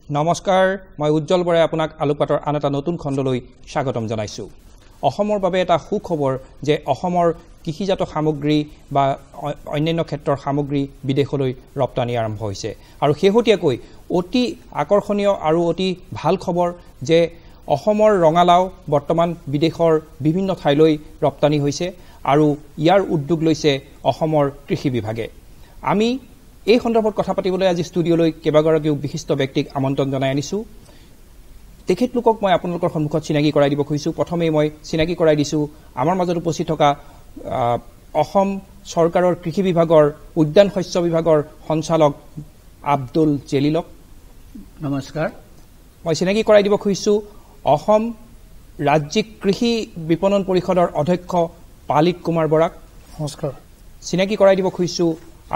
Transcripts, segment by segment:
নমস্কাৰ মই উজ্জ্বল বৰাই আপোনাক আলোকপাতৰ আন এটা নতুন খণ্ডলৈ স্বাগতম জনাইছো অসমৰ বাবে এটা সুখবৰ যে অসমৰ কৃষিজাত সামগ্ৰী বা অন্যান্য ক্ষেত্ৰৰ সামগ্ৰী বিদেশলৈ ৰপ্তানি আৰম্ভ হৈছে আৰু শেহতীয়াকৈ অতি আকৰ্ষণীয় আৰু অতি ভাল খবৰ যে অসমৰ ৰঙালাও বৰ্তমান বিদেশৰ বিভিন্ন ঠাইলৈ ৰপ্তানি হৈছে আৰু ইয়াৰ উদ্যোগ লৈছে অসমৰ কৃষি বিভাগে আমি এই সন্দৰ্ভত কথা পাতিবলৈ আজি ষ্টুডিঅলৈ কেবাগৰাকী বিশিষ্ট ব্যক্তিক আমন্ত্ৰণ জনাই আনিছো তেখেতলোকক মই আপোনালোকৰ সন্মুখত চিনাকি কৰাই দিব খুজিছো প্ৰথমে মই চিনাকি কৰাই দিছো আমাৰ মাজত উপস্থিত থকা অসম চৰকাৰৰ কৃষি বিভাগৰ উদ্যান শস্য বিভাগৰ সঞ্চালক আব্দুল জেলিলক নমস্কাৰ মই চিনাকি কৰাই দিব খুজিছো অসম ৰাজ্যিক কৃষি বিপণন পৰিষদৰ অধ্যক্ষ পালিত কুমাৰ বৰাক নমস্কাৰ চিনাকি কৰাই দিব খুজিছো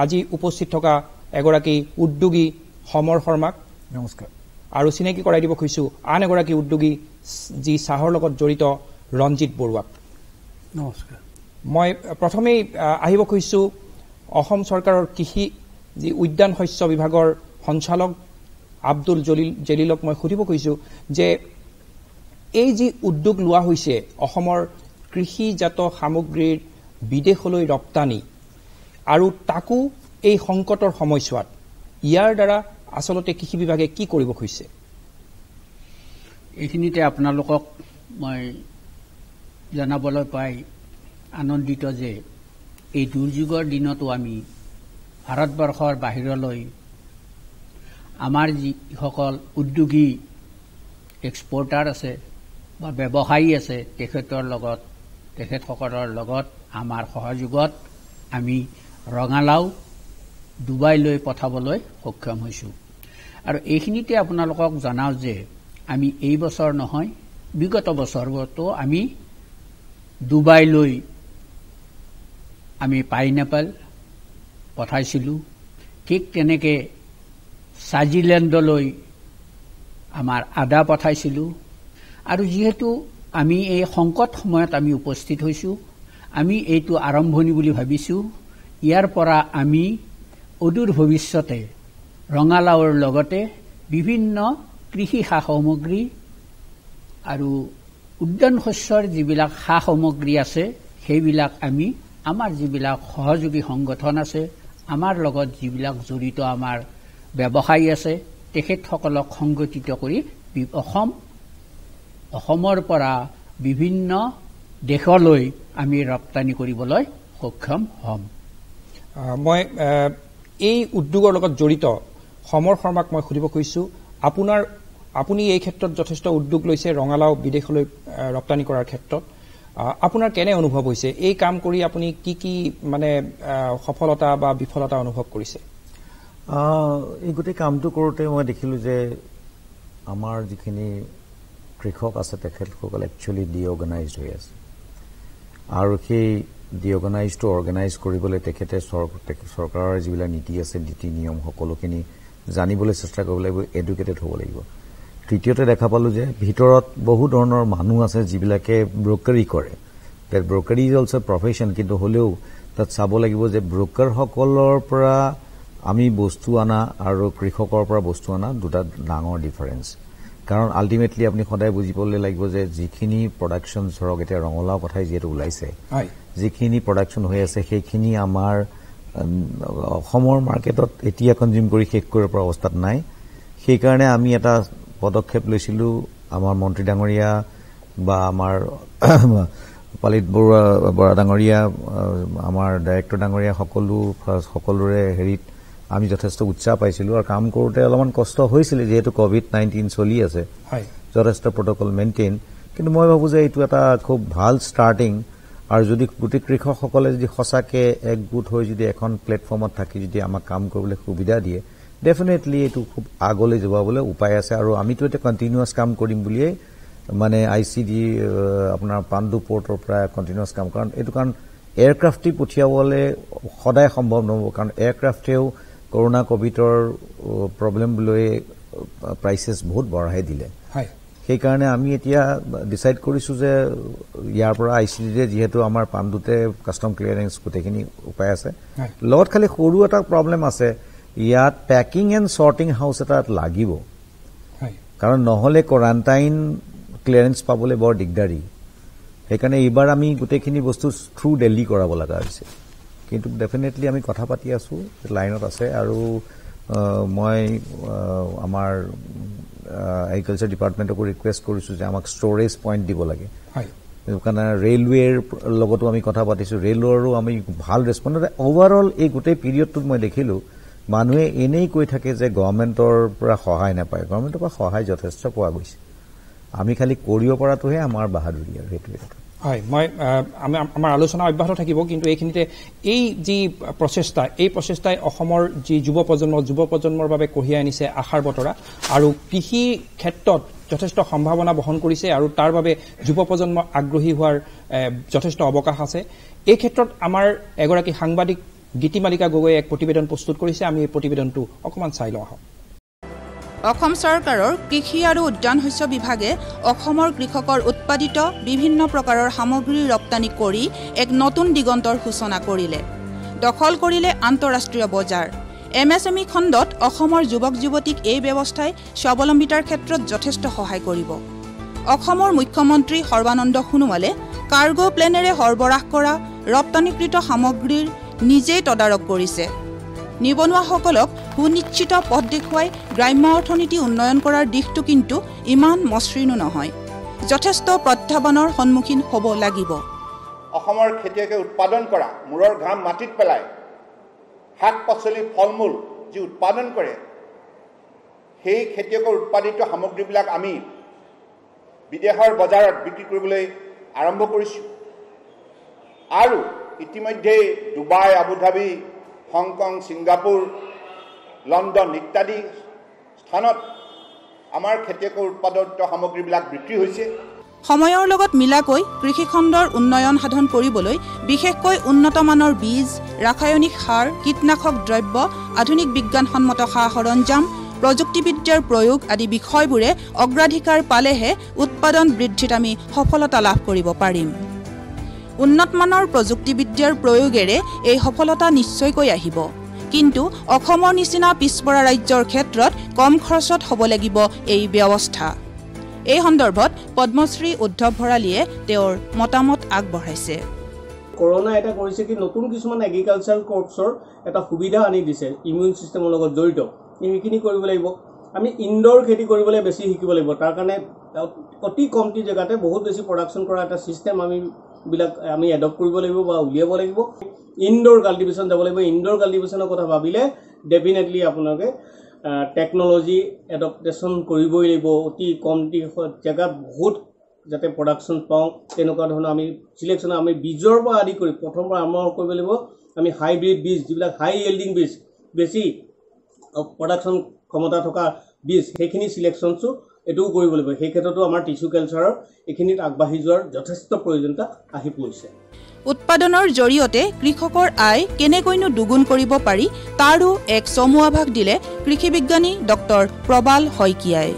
আজি উপস্থিত থকা এগৰাকী উদ্যোগী সমৰ শৰ্মাক নমস্কাৰ আৰু চিনাকি কৰাই দিব খুজিছো আন এগৰাকী উদ্যোগী যি চাহৰ লগত জড়িত ৰঞ্জিত বৰুৱাক নমস্কাৰ মই প্ৰথমেই আহিব খুজিছো অসম চৰকাৰৰ কৃষি যি উদ্যান শস্য বিভাগৰ সঞ্চালক আব্দুল জেলিলক মই সুধিব খুজিছো যে এই যি উদ্যোগ লোৱা হৈছে অসমৰ কৃষিজাত সামগ্ৰীৰ বিদেশলৈ ৰপ্তানি আৰু তাকো এই সংকটৰ সময়ছোৱাত ইয়াৰ দ্বাৰা আসলতে কৃষি বিভাগে কি কৰিব খুজিছে এইখিনিতে আপোনালোকক মই জনাবলৈ পাই আনন্দিত যে এই দুৰ্যোগৰ দিনতো আমি ভাৰতবৰ্ষৰ বাহিৰলৈ আমাৰ যিসকল উদ্যোগী এক্সপৰ্টাৰ আছে বা ব্যৱসায়ী আছে তেখেতসকলৰ লগত আমাৰ সহযোগত আমি ৰঙালাও ডুবাইলৈ পঠাবলৈ সক্ষম হৈছো আৰু এইখিনিতে আপোনালোকক জনাও যে আমি এই বছৰ নহয় বিগত বছৰতো আমি ডুবাইলৈ আমি পাইনাপল পঠাইছিলো ঠিক তেনেকে সাজিলেণ্ডলৈ আমাৰ আদা পঠাইছিলো আৰু যেহেতু আমি এই সংকট সময়ত আমি উপস্থিত হৈছো আমি এইটো আৰম্ভণি বুলি ভাবিছো ইয়াৰ পৰা আমি অদূৰ ভৱিষ্যতে ৰঙালাওৰ লগতে বিভিন্ন কৃষি সামগ্ৰী আৰু উদ্যান শস্যৰ যিবিলাক সামগ্ৰী আছে সেইবিলাক আমি আমাৰ যিবিলাক সহযোগী সংগঠন আছে আমাৰ লগত যিবিলাক জড়িত আমাৰ ব্যৱসায়ী আছে তেখেতসকলক সংগঠিত কৰি অসমৰ পৰা বিভিন্ন দেশলৈ আমি ৰপ্তানি কৰিবলৈ সক্ষম হ'ম মই এই উদ্যোগৰ লগত জড়িত সমৰ শৰ্মাক মই সুধিব খুজিছো আপুনি এই ক্ষেত্ৰত যথেষ্ট উদ্যোগ লৈছে ৰঙালাও বিদেশলৈ ৰপ্তানি কৰাৰ ক্ষেত্ৰত আপোনাৰ কেনে অনুভৱ হৈছে এই কাম কৰি আপুনি কি কি মানে সফলতা বা বিফলতা অনুভৱ কৰিছে এই গোটেই কামটো কৰোঁতে মই দেখিলো যে আমাৰ যিখিনি কৃষক আছে তেখেতসকল একচুৱেলি ডিঅৰ্গেনাইজড হৈ আছে আৰু সেই ডিঅৰ্গেনাইজটো অৰ্গেনাইজ কৰিবলৈ তেখেতে চৰকাৰৰ যিবিলাক নীতি আছে নীতি নিয়ম সকলোখিনি জানিবলৈ চেষ্টা কৰিব লাগিব এডুকেটেড হ'ব লাগিব তৃতীয়তে দেখা পালো যে ভিতৰত বহু ধৰণৰ মানুহ আছে যিবিলাকে ব্ৰকাৰী কৰে দ্যাট ব্ৰকাৰী ইজ অলছ' প্ৰফেশ্যন কিন্তু হ'লেও তাত চাব লাগিব যে ব্ৰকাৰসকলৰ পৰা আমি বস্তু আনা আৰু কৃষকৰ পৰা বস্তু আনা দুটা ডাঙৰ ডিফাৰেন্স কাৰণ আল্টিমেটলি আপুনি সদায় বুজিবলৈ লাগিব যে যিখিনি প্ৰডাকশ্যন ধৰক এতিয়া ৰঙালাও কথাই যিহেতু ওলাইছে যিখিনি প্ৰডাকশ্যন হৈ আছে সেইখিনি আমাৰ অসমৰ মাৰ্কেটত এতিয়া কনজিউম কৰি শেষ কৰিব পৰা অৱস্থাত নাই সেইকাৰণে আমি এটা পদক্ষেপ লৈছিলো আমাৰ মন্ত্ৰী ডাঙৰীয়া বা আমাৰ পালিত বৰা ডাঙৰীয়া আমাৰ ডাইৰেক্টৰ ডাঙৰীয়া সকলোৰে হেৰিত আমি যথেষ্ট উৎসাহ পাইছিলো আৰু কাম কৰোঁতে অলপমান কষ্ট হৈছিল যিহেতু COVID-19 চলি আছে যথেষ্ট প্ৰটকল মেইনটেইন কিন্তু মই ভাবো যে এইটো এটা খুব ভাল ষ্টাৰ্টিং আৰু যদি গোটেই কৃষকসকলে যদি সঁচাকে একগোট হৈ যদি এখন প্লেটফৰ্মত থাকি যদি আমাক কাম কৰিবলৈ সুবিধা দিয়ে ডেফিনেটলি এইটো খুব আগলৈ যাবলৈ উপায় আছে আৰু আমিতো এটা কণ্টিনিউৱাছ কাম কৰিম বুলিয়ে মানে ICD আপোনাৰ পাণ্ডু পোৰ্টৰ পৰা কণ্টিনিউৱাছ কাম কাৰণ এইটো কাৰণ এয়াৰক্ৰাফ্টটি পঠিয়াবলৈ সদায় সম্ভৱ নহ'ব কাৰণ এয়াৰক্ৰাফ্টেও কৰোনা কোভিডৰ প্ৰব্লেম লৈ প্ৰাইচেছ বহুত বঢ়াই দিলে সেইকাৰণে আমি এতিয়া ডিচাইড কৰিছো যে ইয়াৰ পৰা ICD যেহেতু আমাৰ পাণ্ডুতে কাষ্টম ক্লিয়াৰেন্স গোটেইখিনি উপায় আছে লগত খালি সৰু এটা প্ৰব্লেম আছে ইয়াত পেকিং এণ্ড চৰ্টিং হাউচ এটা লাগিব কাৰণ নহ'লে কোৱাৰেণ্টাইন ক্লিয়াৰেন্স পাবলৈ বৰ দিগদাৰী সেইকাৰণে এইবাৰ আমি গোটেইখিনি বস্তু থ্ৰু দিল্লী কৰাব লগা হৈছে কিন্তু ডেফিনেটলি আমি কথা পাতি আছো লাইনত আছে আৰু মই আমাৰ এগ্ৰিকালচাৰ ডিপাৰ্টমেণ্টকো ৰিকুৱেষ্ট কৰিছো যে আমাক ষ্ট'ৰেজ পইণ্ট দিব লাগে কাৰণ ৰেলৱেৰ লগতো আমি কথা পাতিছো ৰেলৱেৰো আমি ভাল ৰেছপন্স অভাৰঅল এই গোটেই পিৰিয়ডটোত মই দেখিলো মানুহে এনেই কৈ থাকে যে গভৰ্ণমেণ্টৰ পৰা সহায় নাপায় গভৰ্ণমেণ্টৰ পৰা সহায় যথেষ্ট পোৱা গৈছে আমি খালি কৰিব পৰাটোহে আমাৰ বাহাদুৰি আৰু সেইটোৱে কথা হয় মই আমাৰ আলোচনা অব্যাহত থাকিব কিন্তু এইখিনিতে এই যি প্ৰচেষ্টা এই প্ৰচেষ্টাই অসমৰ যি যুৱ প্ৰজন্মৰ বাবে কঢ়িয়াই আনিছে আশাৰ বতৰা আৰু কৃষি ক্ষেত্ৰত যথেষ্ট সম্ভাৱনা বহন কৰিছে আৰু তাৰ বাবে যুৱ প্ৰজন্ম আগ্ৰহী হোৱাৰ যথেষ্ট অৱকাশ আছে এই ক্ষেত্ৰত আমাৰ এগৰাকী সাংবাদিক গীতিমালিকা গগৈয়ে এক প্ৰতিবেদন প্ৰস্তুত কৰিছে আমি এই প্ৰতিবেদনটো অকমান চাই লওঁ আহক অসম চৰকাৰৰ কৃষি আৰু উদ্যান শস্য বিভাগে অসমৰ কৃষকৰ উৎপাদিত বিভিন্ন প্ৰকাৰৰ সামগ্ৰী ৰপ্তানি কৰি এক নতুন দিগন্তৰ সূচনা কৰিলে দখল কৰিলে আন্তঃৰাষ্ট্ৰীয় বজাৰ এমএছএমই খণ্ডত অসমৰ যুৱক যুৱতীক এই ব্যৱস্থাই স্বাৱলম্বিতাৰ ক্ষেত্ৰত যথেষ্ট সহায় কৰিব অসমৰ মুখ্যমন্ত্ৰী সৰ্বানন্দ সোণোৱালে কাৰ্গো প্লেনেৰে সৰবৰাহ কৰা ৰপ্তানিকৃত সামগ্ৰীৰ নিজেই তদাৰক কৰিছে নিবনুৱাসকলক সুনিশ্চিত পথ দেখুৱাই গ্ৰাম্য অৰ্থনীতি উন্নয়ন কৰাৰ দিশটো কিন্তু ইমান মসৃণো নহয় যথেষ্ট প্ৰত্যাহ্বানৰ সন্মুখীন হ'ব লাগিব অসমৰ খেতিয়কে উৎপাদন কৰা মূৰৰ ঘাম মাটিত পেলাই শাক পাচলি ফল মূল যি উৎপাদন কৰে সেই খেতিয়কৰ উৎপাদিত সামগ্ৰীবিলাক আমি বিদেশৰ বজাৰত বিক্ৰী কৰিবলৈ আৰম্ভ কৰিছোঁ আৰু ইতিমধ্যে Dubai Abu Dhabi Hong Kong Singapore London ইত্যাদি স্থানত আমাৰ খেতিয়কৰ উৎপাদিত সামগ্ৰীবিলাক বিক্ৰী হৈছে সময়ৰ লগত মিলাকৈ কৃষি খণ্ডৰ উন্নয়ন সাধন কৰিবলৈ বিশেষকৈ উন্নত মানৰ বীজ ৰাসায়নিক সাৰ কীটনাশক দ্ৰব্য আধুনিক বিজ্ঞানসন্মত সা-সৰঞ্জাম প্ৰযুক্তিবিদ্যাৰ প্ৰয়োগ আদি বিষয়বোৰে অগ্ৰাধিকাৰ পালেহে উৎপাদন বৃদ্ধিত আমি সফলতা লাভ কৰিব পাৰিম উন্নত মানৰ প্ৰযুক্তিবিদ্যাৰ প্ৰয়োগেৰে এই সফলতা নিশ্চয়কৈ আহিব কিন্তু অসমৰ নিচিনা পিছপৰা ৰাজ্যৰ ক্ষেত্ৰত কম খৰচত হ'ব লাগিব এই ব্যৱস্থা এই সন্দৰ্ভত পদ্মশ্ৰী উদ্ধৱ ভৰালীয়ে তেওঁৰ মতামত আগবঢ়াইছে কৰোনা এটা কৰিছে কি নতুন কিছুমান এগ্ৰিকালচাৰ কৰ্পছৰ এটা সুবিধা আনি দিছে ইমিউন সিস্টেমৰ লগত জড়িত এইখিনি কৰিব লাগিব আমি ইনডোৰ খেতি কৰিবলৈ বেছি শিকিব লাগিব তাৰ কাৰণে অতি কমটি জেগাতে বহুত বেছি প্ৰডাকশ্যন কৰা এটা সিস্টেম আমি এডপ্ট কৰিব লাগিব বা উলিয়াব লাগিব ইনডোৰ কাল্টিভেশ্যন যাব লাগিব ইনডোৰ কাল্টিভেশ্যনৰ কথা ভাবিলে ডেফিনেটলি আপোনালোকে টেকনলজি এডপ্টেশ্যন কৰিবই লাগিব অতি কমটি জেগাত বহুত যাতে প্ৰডাকশ্যন পাওঁ তেনেকুৱা ধৰণৰ আমি চিলেকশ্যন আমি বীজৰ পৰা আদি কৰি প্ৰথম পৰা আৰম্ভ কৰিব লাগিব আমি হাইব্ৰিড বীজ যিবিলাক হাই ইয়েল্ডিং বীজ বেছি প্ৰডাকশ্যন ক্ষমতা থকা বীজ সেইখিনি চিলেকশ্যনছো এটোও কৰিব লাগিব সেই ক্ষেত্ৰতো আমাৰ টিস্যু কালচাৰৰ এইখিনিত আগবাঢ়ি যোৱাৰ যথেষ্ট প্ৰয়োজনীয়তা আহি পৰিছে উৎপাদনৰ জৰিয়তে কৃষকৰ আয় কেনেকৈনো দুগুণ কৰিব পাৰি তাৰো এক চমু আভাস দিলে কৃষি বিজ্ঞানী ডক্টৰ প্ৰবাল শইকীয়াই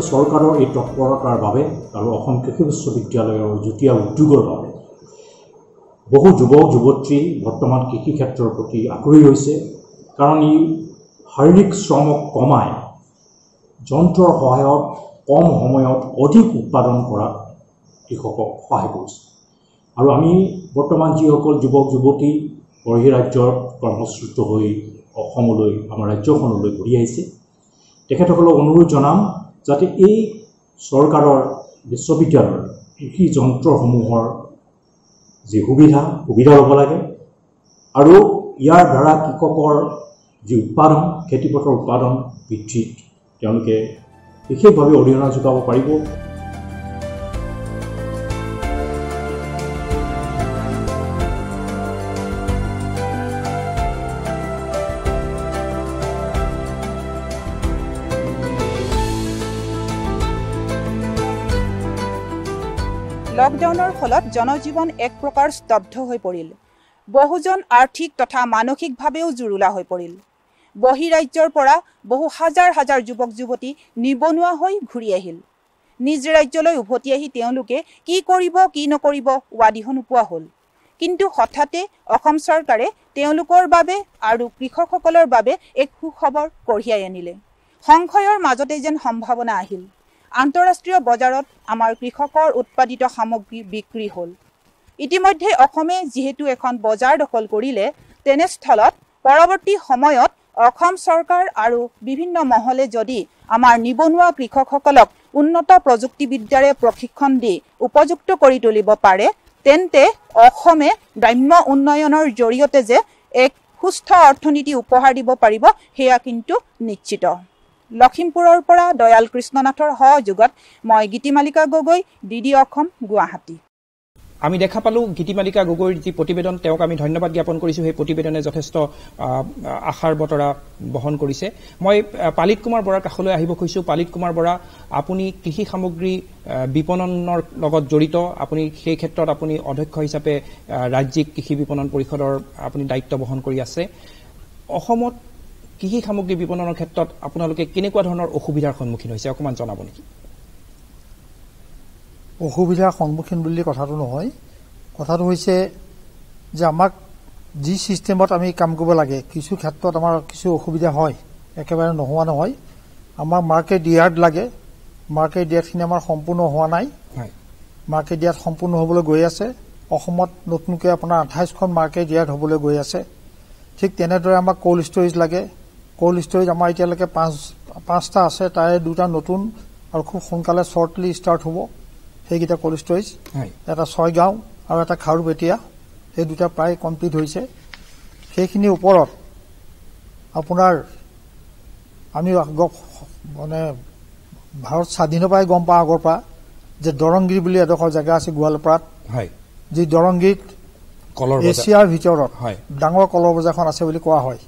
চৰকাৰৰ এই তৎপৰতাৰ বাবে আৰু অসম কৃষি বিশ্ববিদ্যালয়ৰ যুটীয়া উদ্যোগৰ বাবে বহু যুৱক যুৱতী বৰ্তমান কৃষি ক্ষেত্ৰৰ প্ৰতি আগ্ৰহী হৈছে কাৰণ ই শাৰীৰিক শ্ৰমক কমাই যন্ত্ৰৰ সহায়ত কম সময়ত অধিক উৎপাদন কৰাত কৃষকক সহায় কৰিছে আৰু আমি বৰ্তমান যিসকল যুৱক যুৱতী বহিৰাজ্যৰ কৰ্মচ্যুত হৈ অসমলৈ আমাৰ ৰাজ্যখনলৈ ঘূৰি আহিছে তেখেতসকলক অনুৰোধ জনাম যাতে এই চৰকাৰৰ বিশ্ববিদ্যালয়ৰ কৃষি যন্ত্ৰসমূহৰ যি সুবিধা ল'ব লাগে আৰু ইয়াৰ দ্বাৰা কৃষকৰ যি উৎপাদন খেতিপথাৰৰ উৎপাদন বৃদ্ধিত তেওঁলোকে বিশেষভাৱে অৰিহণা যোগাব পাৰিব লকডাউনৰ ফলত জনজীৱন এক প্ৰকাৰ স্তব্ধ হৈ পৰিল বহুজন আৰ্থিক তথা মানসিকভাৱেও জুৰুলা হৈ পৰিল বহিৰাজ্যৰ পৰা বহু হাজাৰ হাজাৰ যুৱক যুৱতী নিবনুৱা হৈ ঘূৰি আহিল নিজ ৰাজ্যলৈ উভতি আহি তেওঁলোকে কি কৰিব কি নকৰিব ৱাদিহ নোপোৱা হ'ল কিন্তু হঠাতে অসম চৰকাৰে তেওঁলোকৰ বাবে আৰু কৃষকসকলৰ বাবে এক সুখবৰ কঢ়িয়াই আনিলে সংশয়ৰ মাজতে যেন সম্ভাৱনা আহিল। আন্তঃৰাষ্ট্ৰীয় বজাৰত আমাৰ কৃষকৰ উৎপাদিত সামগ্ৰী বিক্ৰী হ'ল। ইতিমধ্যে অসমে যিহেতু এখন বজাৰ দখল কৰিলে, তেনেস্থলত পৰৱৰ্তী সময়ত অসম চৰকাৰ আৰু বিভিন্ন মহলে যদি আমাৰ নিবনুৱা কৃষকসকলক উন্নত প্ৰযুক্তিবিদ্যাৰে প্ৰশিক্ষণ দি উপযুক্ত কৰি তুলিব পাৰে, তেন্তে অসমে গ্ৰাম্য উন্নয়নৰ জৰিয়তে যে এক সুস্থ অৰ্থনীতি উপহাৰ দিব পাৰিব, সেয়া কিন্তু নিশ্চিত। লখিমপুৰৰ পৰা দয়াল কৃষ্ণনাথৰ সহযোগত মই গীতিমালিকা গগৈ, DD অসম, গুৱাহাটী। আমি দেখা পালোঁ গীতিমালিকা গগৈৰ যি প্ৰতিবেদন, তেওঁক আমি ধন্যবাদ জ্ঞাপন কৰিছোঁ। সেই প্ৰতিবেদনে যথেষ্ট আশাৰ বতৰা বহন কৰিছে। মই পালিত কুমাৰ বৰাৰ কাষলৈ আহিব খুজিছোঁ। পালিত কুমাৰ বৰা, আপুনি কৃষি সামগ্ৰী বিপণনৰ লগত জড়িত, আপুনি সেই ক্ষেত্ৰত আপুনি অধ্যক্ষ হিচাপে ৰাজ্যিক কৃষি বিপণন পৰিষদৰ আপুনি দায়িত্ব বহন কৰি আছে। অসমত কৃষি সামগ্ৰী বিপণনৰ ক্ষেত্ৰত আপোনালোকে কেনেকুৱা ধৰণৰ অসুবিধাৰ সন্মুখীন হৈছে, অকণমান জনাব নেকি? অসুবিধাৰ সন্মুখীন বুলি কথাটো নহয়। কথাটো হৈছে যে আমাক যি ছিষ্টেমত আমি কাম কৰিব লাগে, কিছু ক্ষেত্ৰত আমাৰ কিছু অসুবিধা হয়, একেবাৰে নোহোৱা নহয়। আমাৰ মাৰ্কেট ইয়াৰ্ড লাগে, মাৰ্কেট ইয়াৰ্ডখিনি আমাৰ সম্পূৰ্ণ হোৱা নাই। মাৰ্কেট ইয়াৰ্ড সম্পূৰ্ণ হ'বলৈ গৈ আছে। অসমত নতুনকৈ আপোনাৰ 28খন মাৰ্কেট ইয়াৰ্ড হ'বলৈ গৈ আছে। ঠিক তেনেদৰে আমাক কোল্ড ষ্ট'ৰেজ লাগে। কোল্ড ষ্ট'ৰেজ আমাৰ এতিয়ালৈকে 5টা আছে, তাৰে 2টা নতুন আৰু খুব সোনকালে শ্বৰ্টলি ষ্টাৰ্ট হ'ব। সেইকেইটা কোল্ড ষ্ট'ৰেজ, এটা 6গাঁও আৰু এটা খাৰুপেটীয়া, সেই 2টা প্ৰায় কমপ্লিট হৈছে। সেইখিনিৰ ওপৰত আপোনাৰ আমি মানে ভাৰত স্বাধীনৰ পৰাই গম পাওঁ আগৰ পৰা যে দৰংগিৰি বুলি এডোখৰ জেগা আছে গোৱালপাৰাত, যি দৰংগিৰিত এছিয়াৰ ভিতৰত ডাঙৰ কলৰ বজাৰখন আছে বুলি কোৱা হয়।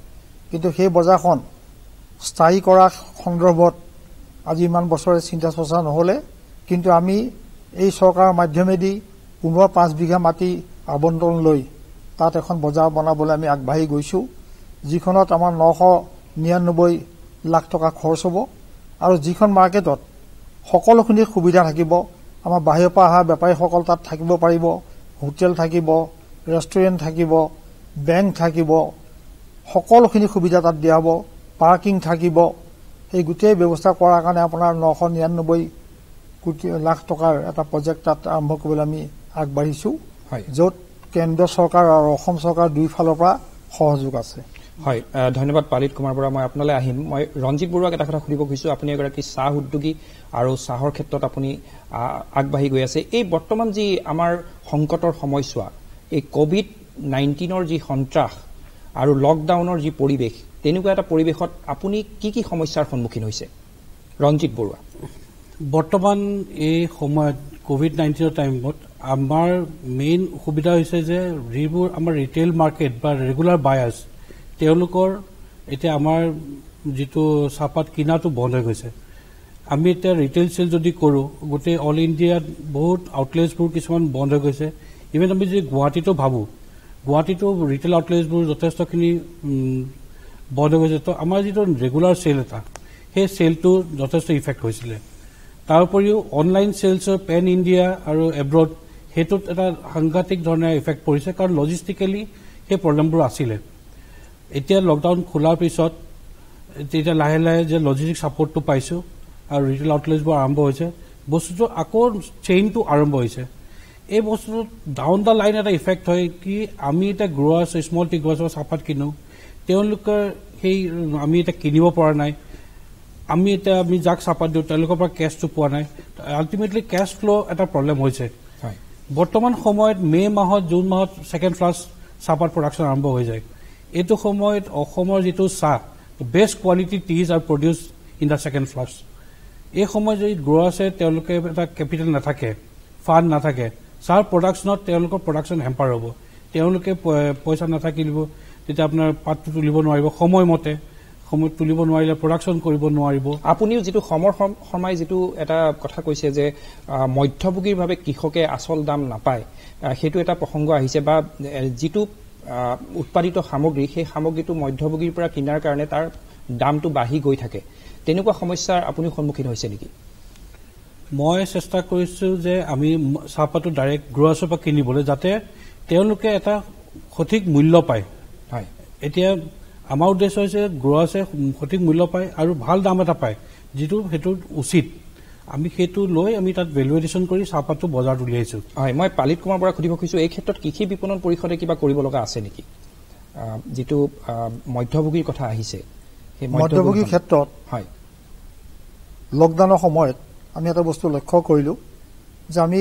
কিন্তু সেই বজাৰখন স্থায়ী কৰা সন্দৰ্ভত আজি ইমান বছৰে চিন্তা চৰ্চা নহ'লে, কিন্তু আমি এই চৰকাৰৰ মাধ্যমেদি পুনৰ 5 বিঘা মাটি আবণ্টন লৈ তাত এখন বজাৰ বনাবলৈ আমি আগবাঢ়ি গৈছোঁ, যিখনত আমাৰ 999 লাখ টকা খৰচ হ'ব আৰু যিখন মাৰ্কেটত সকলোখিনি সুবিধা থাকিব। আমাৰ বাহিৰৰ পৰা অহা বেপাৰীসকল তাত থাকিব পাৰিব, হোটেল থাকিব, ৰেষ্টুৰেণ্ট থাকিব, বেংক থাকিব, সকলোখিনি সুবিধা তাত দিয়া হ'ব, পাৰ্কিং থাকিব। সেই গোটেই ব্যৱস্থা কৰাৰ কাৰণে আপোনাৰ 999 লাখ টকাৰ এটা প্ৰজেক্ট তাত আৰম্ভ কৰিবলৈ আমি আগবাঢ়িছোঁ, য'ত কেন্দ্ৰ চৰকাৰ আৰু অসম চৰকাৰ দুয়োফালৰ পৰা সহযোগ আছে। হয়, ধন্যবাদ পালিত কুমাৰ বৰা। মই আপোনালৈ আহিম। মই ৰঞ্জিত বৰুৱাক এটা কথা সুধিব খুজিছোঁ। আপুনি এগৰাকী চাহ উদ্যোগী আৰু চাহৰ ক্ষেত্ৰত আপুনি আগবাঢ়ি গৈ আছে। এই বৰ্তমান যি আমাৰ সংকটৰ সময়ছোৱা, এই COVID-19ৰ যি সন্ত্ৰাস আৰু লকডাউনৰ যি পৰিৱেশ, তেনেকুৱা এটা পৰিৱেশত আপুনি কি কি সমস্যাৰ সন্মুখীন হৈছে? ৰঞ্জিত বৰুৱা। বৰ্তমান এই সময়ত COVID-19ৰ টাইমত আমাৰ মেইন অসুবিধা হৈছে যে যিবোৰ আমাৰ ৰিটেইল মাৰ্কেট বা ৰেগুলাৰ বায়াৰ্ছ, তেওঁলোকৰ এতিয়া আমাৰ যিটো চাহপাত কিনাটো বন্ধ হৈ গৈছে। আমি এতিয়া ৰিটেইল চেল যদি কৰোঁ, গোটেই অল ইণ্ডিয়াত বহুত আউটলেটছবোৰ কিছুমান বন্ধ হৈ গৈছে। ইভেন আমি যদি গুৱাহাটীতো ভাবোঁ, গুৱাহাটীতো ৰিটেইল আউটলেটছবোৰ যথেষ্টখিনি বন্ধ হৈ গৈছে। তো আমাৰ যিটো ৰেগুলাৰ চেল এটা, সেই চেলটো যথেষ্ট ইফেক্ট হৈছিলে। তাৰ উপৰিও অনলাইন চেলছৰ পেন ইণ্ডিয়া আৰু এব্ৰড, সেইটোত এটা সাংঘাতিক ধৰণে ইফেক্ট পৰিছে, কাৰণ লজিষ্টিকেলি সেই প্ৰব্লেমবোৰ আছিলে। এতিয়া লকডাউন খোলাৰ পিছত এতিয়া লাহে লাহে যে লজিষ্টিক ছাপৰ্টটো পাইছোঁ আৰু ৰিটেইল আউটলেটছবোৰ আৰম্ভ হৈছে, বস্তুটো আকৌ চেইনটো আৰম্ভ হৈছে। এই বস্তুটো ডাউন দ্য লাইন এটা ইফেক্ট হয় কি, আমি এতিয়া গ্ৰ'ৱাৰ্ছ, স্মল টি গ্ৰ'ৱাৰ্ছৰ চাহপাত কিনো, তেওঁলোকে সেই আমি এতিয়া কিনিব পৰা নাই। আমি যাক চাহপাত দিওঁ তেওঁলোকৰ পৰা কেছটো পোৱা নাই। আল্টিমেটলি কেছ ফ্ল' এটা প্ৰব্লেম হৈছে। বৰ্তমান সময়ত মে' মাহত, জুন মাহত ছেকেণ্ড ফ্লাছ চাহপাত প্ৰডাকশ্যন আৰম্ভ হৈ যায়। এইটো সময়ত অসমৰ যিটো চাহ, বেষ্ট কোৱালিটি টিজ R produce in the second flash. এই সময়ত যদি গ্ৰ'ৱাৰ্ছে তেওঁলোকে এটা কেপিটেল নাথাকে, ফাণ্ড নাথাকে, চাহ প্ৰডাকশ্যনত তেওঁলোকৰ প্ৰডাকশ্যন হেম্পাৰ হ'ব। তেওঁলোকে পইচা নাথাকিব, তেতিয়া আপোনাৰ পাতটো তুলিব নোৱাৰিব সময়মতে, সময়ত তুলিব নোৱাৰিলে প্ৰডাকশ্যন কৰিব নোৱাৰিব। আপুনিও যিটো সময় যিটো এটা কথা কৈছে যে মধ্যভোগীৰভাৱে কৃষকে আচল দাম নাপায়, সেইটো এটা প্ৰসংগ আহিছে, বা যিটো উৎপাদিত সামগ্ৰী, সেই সামগ্ৰীটো মধ্যভোগীৰ পৰা কিনাৰ কাৰণে তাৰ দামটো বাঢ়ি গৈ থাকে। তেনেকুৱা সমস্যাৰ আপুনি সন্মুখীন হৈছে নেকি? মই চেষ্টা কৰিছোঁ যে আমি চাহপাতটো ডাইৰেক্ট গ্ৰ'ৱাৰ্ছৰ পৰা কিনিবলৈ, যাতে তেওঁলোকে এটা সঠিক মূল্য পায়। এতিয়া আমাৰ উদ্দেশ্য হৈছে গ্ৰ'ৱাৰ্ছে সঠিক মূল্য পায় আৰু ভাল দাম এটা পায়, যিটো সেইটো উচিত। আমি সেইটো লৈ আমি তাত ভেলুৱেশ্যন কৰি চাহপাতটো বজাৰত উলিয়াইছোঁ। হয়, মই পালিত কুমাৰ বৰা সুধিব খুজিছোঁ, এই ক্ষেত্ৰত কৃষি বিপণন পৰিষদে কিবা কৰিব লগা আছে নেকি? যিটো মধ্যভোগীৰ কথা আহিছে, সেই মধ্যভোগীৰ ক্ষেত্ৰত হয়, লকডাউনৰ সময়ত আমি এটা বস্তু লক্ষ্য কৰিলোঁ যে আমি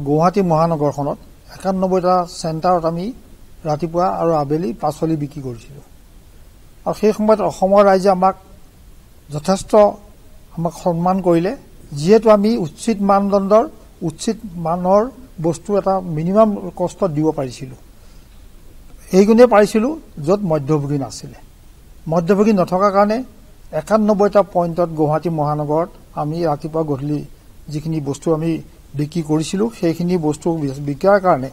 গুৱাহাটী মহানগৰখনত ৯১টা চেণ্টাৰত আমি ৰাতিপুৱা আৰু আবেলি পাচলি বিক্ৰী কৰিছিলোঁ। আৰু সেই সময়ত অসমৰ ৰাইজে আমাক যথেষ্ট সন্মান কৰিলে, যিহেতু আমি উচিত মানদণ্ডৰ উচিত মানৰ বস্তু এটা মিনিমাম কষ্টত দিব পাৰিছিলোঁ। এই গুণে পাৰিছিলোঁ য'ত মধ্যভোগী নাছিলে। মধ্যভোগী নথকাৰ কাৰণে ৯১টা পইণ্টত গুৱাহাটী মহানগৰত আমি ৰাতিপুৱা গধূলি যিখিনি বস্তু আমি বিক্ৰী কৰিছিলোঁ, সেইখিনি বস্তু বিকাৰ কাৰণে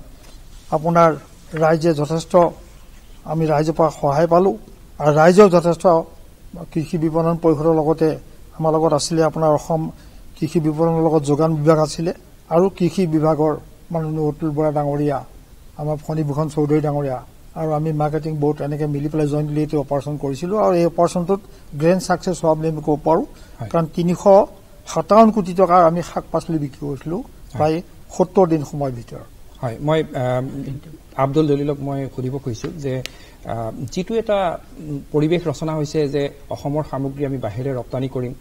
আপোনাৰ ৰাইজে যথেষ্ট, আমি ৰাইজৰ পৰা সহায় পালোঁ। আৰু ৰাইজেও যথেষ্ট কৃষি বিপণন পৰিষদৰ লগতে আমাৰ লগত আছিলে আপোনাৰ অসম কৃষি বিপণনৰ লগত যোগান বিভাগ আছিলে, আৰু কৃষি বিভাগৰ মাননীয় অতুল বৰা ডাঙৰীয়া, আমাৰ ফণীভূষণ চৌধুৰী ডাঙৰীয়া আৰু আমি মাৰ্কেটিং বোৰ্ড এনেকৈ মিলি পেলাই জইণ্টলি এইটো অপাৰেশ্যন কৰিছিলোঁ। আৰু এই অপাৰেশ্যনটোত গ্ৰেণ্ড ছাকচেছ হোৱা বুলি আমি ক'ব পাৰোঁ, কাৰণ ৩৫৭ কোটি টকাৰ আমি শাক পাচলি বিক্ৰী কৰিছিলোঁ প্ৰায় ৭০ দিন সময়ৰ ভিতৰত। হয়, মই আব্দুল দলিলক মই সুধিব খুজিছোঁ যে যিটো এটা পৰিৱেশ ৰচনা হৈছে যে অসমৰ সামগ্ৰী আমি বাহিৰে ৰপ্তানি কৰিম,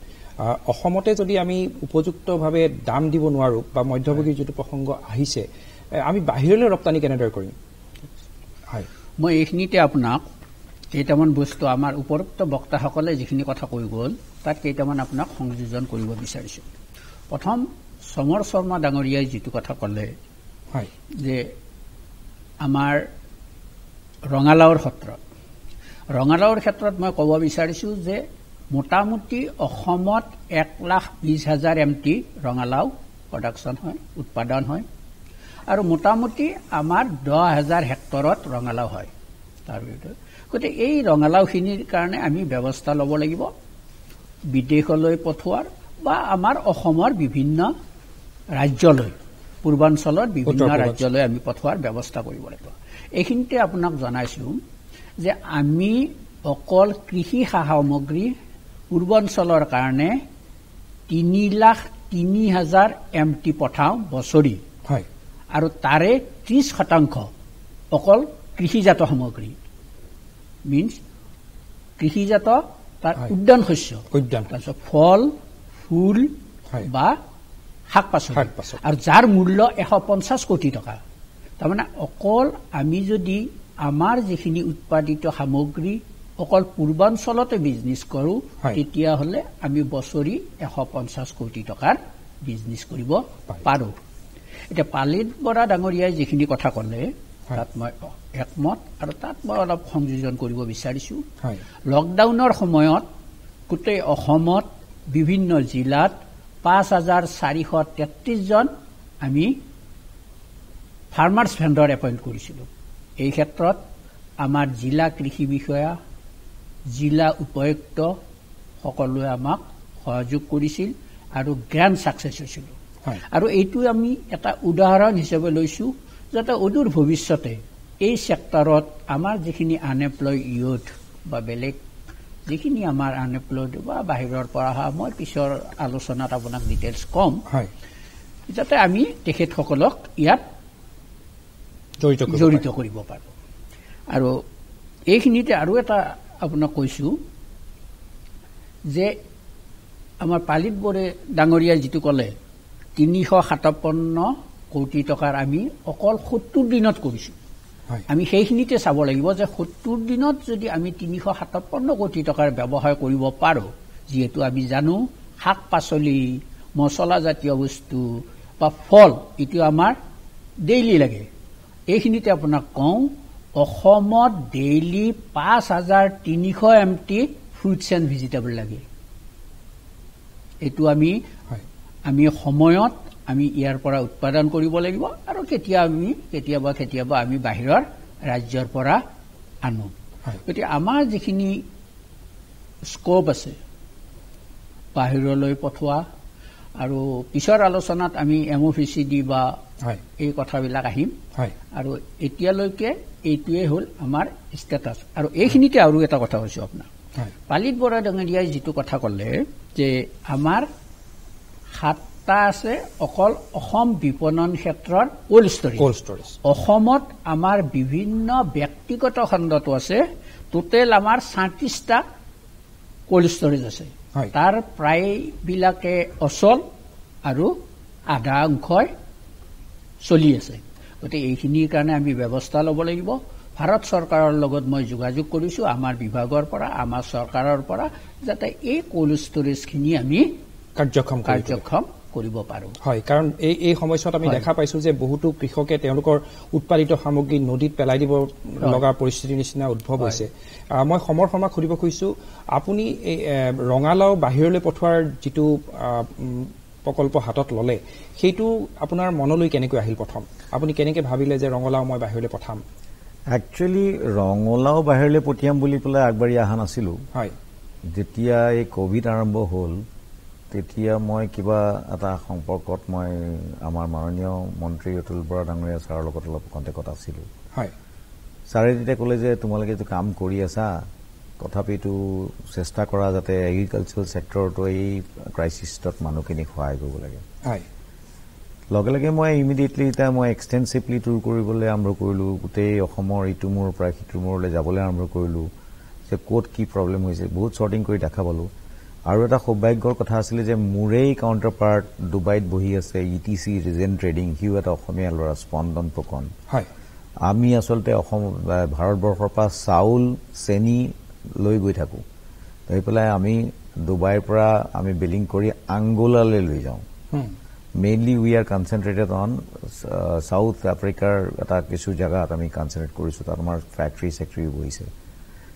অসমতে যদি আমি উপযুক্তভাৱে দাম দিব নোৱাৰোঁ বা মধ্যভোগীৰ যিটো প্ৰসংগ আহিছে, আমি বাহিৰলৈ ৰপ্তানি কেনেদৰে কৰিম? হয়, মই এইখিনিতে আপোনাক কেইটামান বস্তু আমাৰ উপৰোক্ত বক্তাসকলে যিখিনি কথা কৈ গ'ল তাত কেইটামান আপোনাক সংযোজন কৰিব বিচাৰিছোঁ। প্ৰথম, সমৰ শৰ্মা ডাঙৰীয়াই যিটো কথা ক'লে যে আমাৰ ৰঙালাওৰ ৰঙালাওৰ ক্ষেত্ৰত মই ক'ব বিচাৰিছোঁ যে মোটামুটি অসমত ১,২০,০০০ MT ৰঙালাও প্ৰডাকশ্যন হয়, উৎপাদন হয়, আৰু মোটামুটি আমাৰ ১০,০০০ হেক্টৰত ৰঙালাও হয়। তাৰ ভিতৰত গতিকে এই ৰঙালাওখিনিৰ কাৰণে আমি ব্যৱস্থা ল'ব লাগিব, বিদেশলৈ পঠোৱাৰ বা আমাৰ অসমৰ বিভিন্ন ৰাজ্যলৈ, পূৰ্বাঞ্চলৰ বিভিন্ন ৰাজ্যলৈ আমি পঠোৱাৰ ব্যৱস্থা কৰিব লাগিব। এইখিনিতে আপোনাক জনাইছোঁ যে আমি অকল কৃষি সা সামগ্ৰী পূৰ্বাঞ্চলৰ কাৰণে ৩,০৩,০০০ MT পঠাওঁ বছৰি, আৰু তাৰে ৩০% অকল কৃষিজাত সামগ্ৰী, মিনছ কৃষিজাত তাৰ উদ্যান শস্য, তাৰপিছত ফল ফুল বা শাক পাচলি, আৰু যাৰ মূল্য ১৫০ কোটি টকা। তাৰমানে অকল আমি যদি আমাৰ যিখিনি উৎপাদিত সামগ্ৰী অকল পূৰ্বাঞ্চলতে বিজনেছ কৰোঁ, তেতিয়াহ'লে আমি বছৰি ১৫০ কোটি টকাৰ বিজনেছ কৰিব পাৰোঁ। এতিয়া পালিত বৰা ডাঙৰীয়াই যিখিনি কথা ক'লে তাত মই একমত, আৰু তাত মই অলপ সংযোজন কৰিব বিচাৰিছোঁ। লকডাউনৰ সময়ত গোটেই অসমত বিভিন্ন জিলাত ৫,৪৩৩জন আমি ফাৰ্মাৰ্ছ ভেণ্ডৰ এপইণ্ট কৰিছিলোঁ। এই ক্ষেত্ৰত আমাৰ জিলা কৃষি বিষয়া, জিলা উপায়ুক্ত সকলোৱে আমাক সহযোগ কৰিছিল আৰু গ্ৰেণ্ড ছাকচেছ হৈছিলোঁ। আৰু এইটো আমি এটা উদাহৰণ হিচাপে লৈছোঁ যাতে অদূৰ ভৱিষ্যতে এই ছেক্টৰত আমাৰ যিখিনি আনএমপ্লয়ড ইউথ বা বেলেগ যিখিনি আমাৰ আনএমপ্লয়ড বা বাহিৰৰ পৰা অহা, মই পিছৰ আলোচনাত আপোনাক ডিটেইলছ কম, যাতে আমি তেখেতসকলক ইয়াত জড়িত কৰিব পাৰোঁ। আৰু এইখিনিতে আৰু এটা আপোনাক কৈছোঁ যে আমাৰ পালিত বৰে ডাঙৰীয়াই যিটো ক'লে ৩৫৭ কোটি টকাৰ আমি অকল ৭০ দিনত কৰিছোঁ। আমি সেইখিনিতে চাব লাগিব যে ৭০ দিনত যদি আমি ৩৫৭ কোটি টকাৰ ব্যৱসায় কৰিব পাৰোঁ, যিহেতু আমি জানো শাক পাচলি, মছলাজাতীয় বস্তু বা ফল এইটো আমাৰ ডেইলি লাগে। এইখিনিতে আপোনাক কওঁ, অসমত daily ৫,৩০০ MT fruits and vegetable লাগে। এইটো আমি সময়ত আমি ইয়াৰ পৰা উৎপাদন কৰিব লাগিব, আৰু কেতিয়াবা আমি বাহিৰৰ ৰাজ্যৰ পৰা আনো। গতিকে আমাৰ যিখিনি স্কোপ আছে বাহিৰলৈ পঠোৱা আৰু পিছৰ আলোচনাত আমি এমঅফিচিডি বা এই কথাবিলাক আহিম আৰু এতিয়ালৈকে এইটোৱে হ'ল আমাৰ ষ্টেটাছ আৰু এইখিনিতে আৰু এটা কথা কৈছো আপোনাক পালিত বৰা ডাঙৰীয়াই যিটো কথা ক'লে যে আমাৰ 7টা আছে অকল অসম বিপণন ক্ষেত্ৰৰ কোল্ড ষ্টৰেজ অসমত আমাৰ বিভিন্ন ব্যক্তিগত খণ্ডটো আছে টোটেল আমাৰ 37টা কোল্ড ষ্টৰেজ আছে তাৰ প্ৰায়বিলাকে অচল আৰু আধা অংশই চলি আছে গতিকে এইখিনিৰ কাৰণে আমি ব্যৱস্থা ল'ব লাগিব ভাৰত চৰকাৰৰ লগত মই যোগাযোগ কৰিছো আমাৰ বিভাগৰ পৰা আমাৰ চৰকাৰৰ পৰা যাতে এই কোল্ড ষ্টৰেজখিনি আমি কাৰ্যক্ষম কৰিব পাৰো হয় কাৰণ এই সময়ছোৱাত আমি দেখা পাইছো যে বহুতো কৃষকে তেওঁলোকৰ উৎপাদিত সামগ্ৰী নদীত পেলাই দিব লগা পৰিস্থিতিৰ নিচিনা উদ্ভৱ হৈছে মই সমৰ শৰ্মাক সুধিব খুজিছো আপুনি ৰঙালাও বাহিৰলৈ পঠোৱাৰ যিটো প্ৰকল্প হাতত ললে সেইটো আপোনাৰ মনলৈ কেনেকৈ আহিল প্ৰথম আপুনি কেনেকৈ ভাবিলে যে ৰঙালাও মই বাহিৰলৈ পঠাম একচুৱেলি ৰঙালাও বাহিৰলৈ পঠিয়াম বুলি পেলাই আগবাঢ়ি অহা নাছিলো হয় যেতিয়া এই কোভিড আৰম্ভ হ'ল তেতিয়া মই কিবা এটা সম্পৰ্কত মই আমাৰ মাননীয় মন্ত্ৰী অতুল বৰা ডাঙৰীয়া ছাৰৰ লগত অলপ কণ্টেক্টত আছিলো হয় ছাৰে তেতিয়া ক'লে যে তোমালোকে এইটো কাম কৰি আছা তথাপিতো চেষ্টা কৰা যাতে এগ্ৰিকালচাৰেল ছেক্টৰটো এই ক্ৰাইচিছত মানুহখিনিক সহায় কৰিব লাগে হয় লগে লগে মই ইমিডিয়েটলি এতিয়া মই এক্সটেনচিভলি টুৰ কৰিবলৈ আৰম্ভ কৰিলোঁ গোটেই অসমৰ ইটো মূৰৰ পৰা সিটো মূৰলৈ যাবলৈ আৰম্ভ কৰিলোঁ যে ক'ত কি প্ৰব্লেম হৈছে বহুত চৰ্টিং কৰি দেখা পালোঁ আৰু এটা সৌভাগ্যৰ কথা আছিলে যে মোৰেই কাউণ্টাৰ পাৰ্ট ডুবাইত বহি আছে ইটিচি ৰিজেন ট্ৰেডিং সিও এটা অসমীয়া ল'ৰা স্পন্দন ফুকন হয় আমি আচলতে অসম ভাৰতবৰ্ষৰ পৰা চাউল চেনি লৈ গৈ থাকোঁ গৈ পেলাই আমি ডুবাইৰ পৰা আমি বিলিং কৰি আংগোলালৈ লৈ যাওঁ mainly we are concentrated on south আফ্ৰিকাৰ এটা কিছু জেগাত আমি কনচেনট্ৰেট কৰিছোঁ তাত আমাৰ ফেক্টৰী চেক্টৰী বহিছে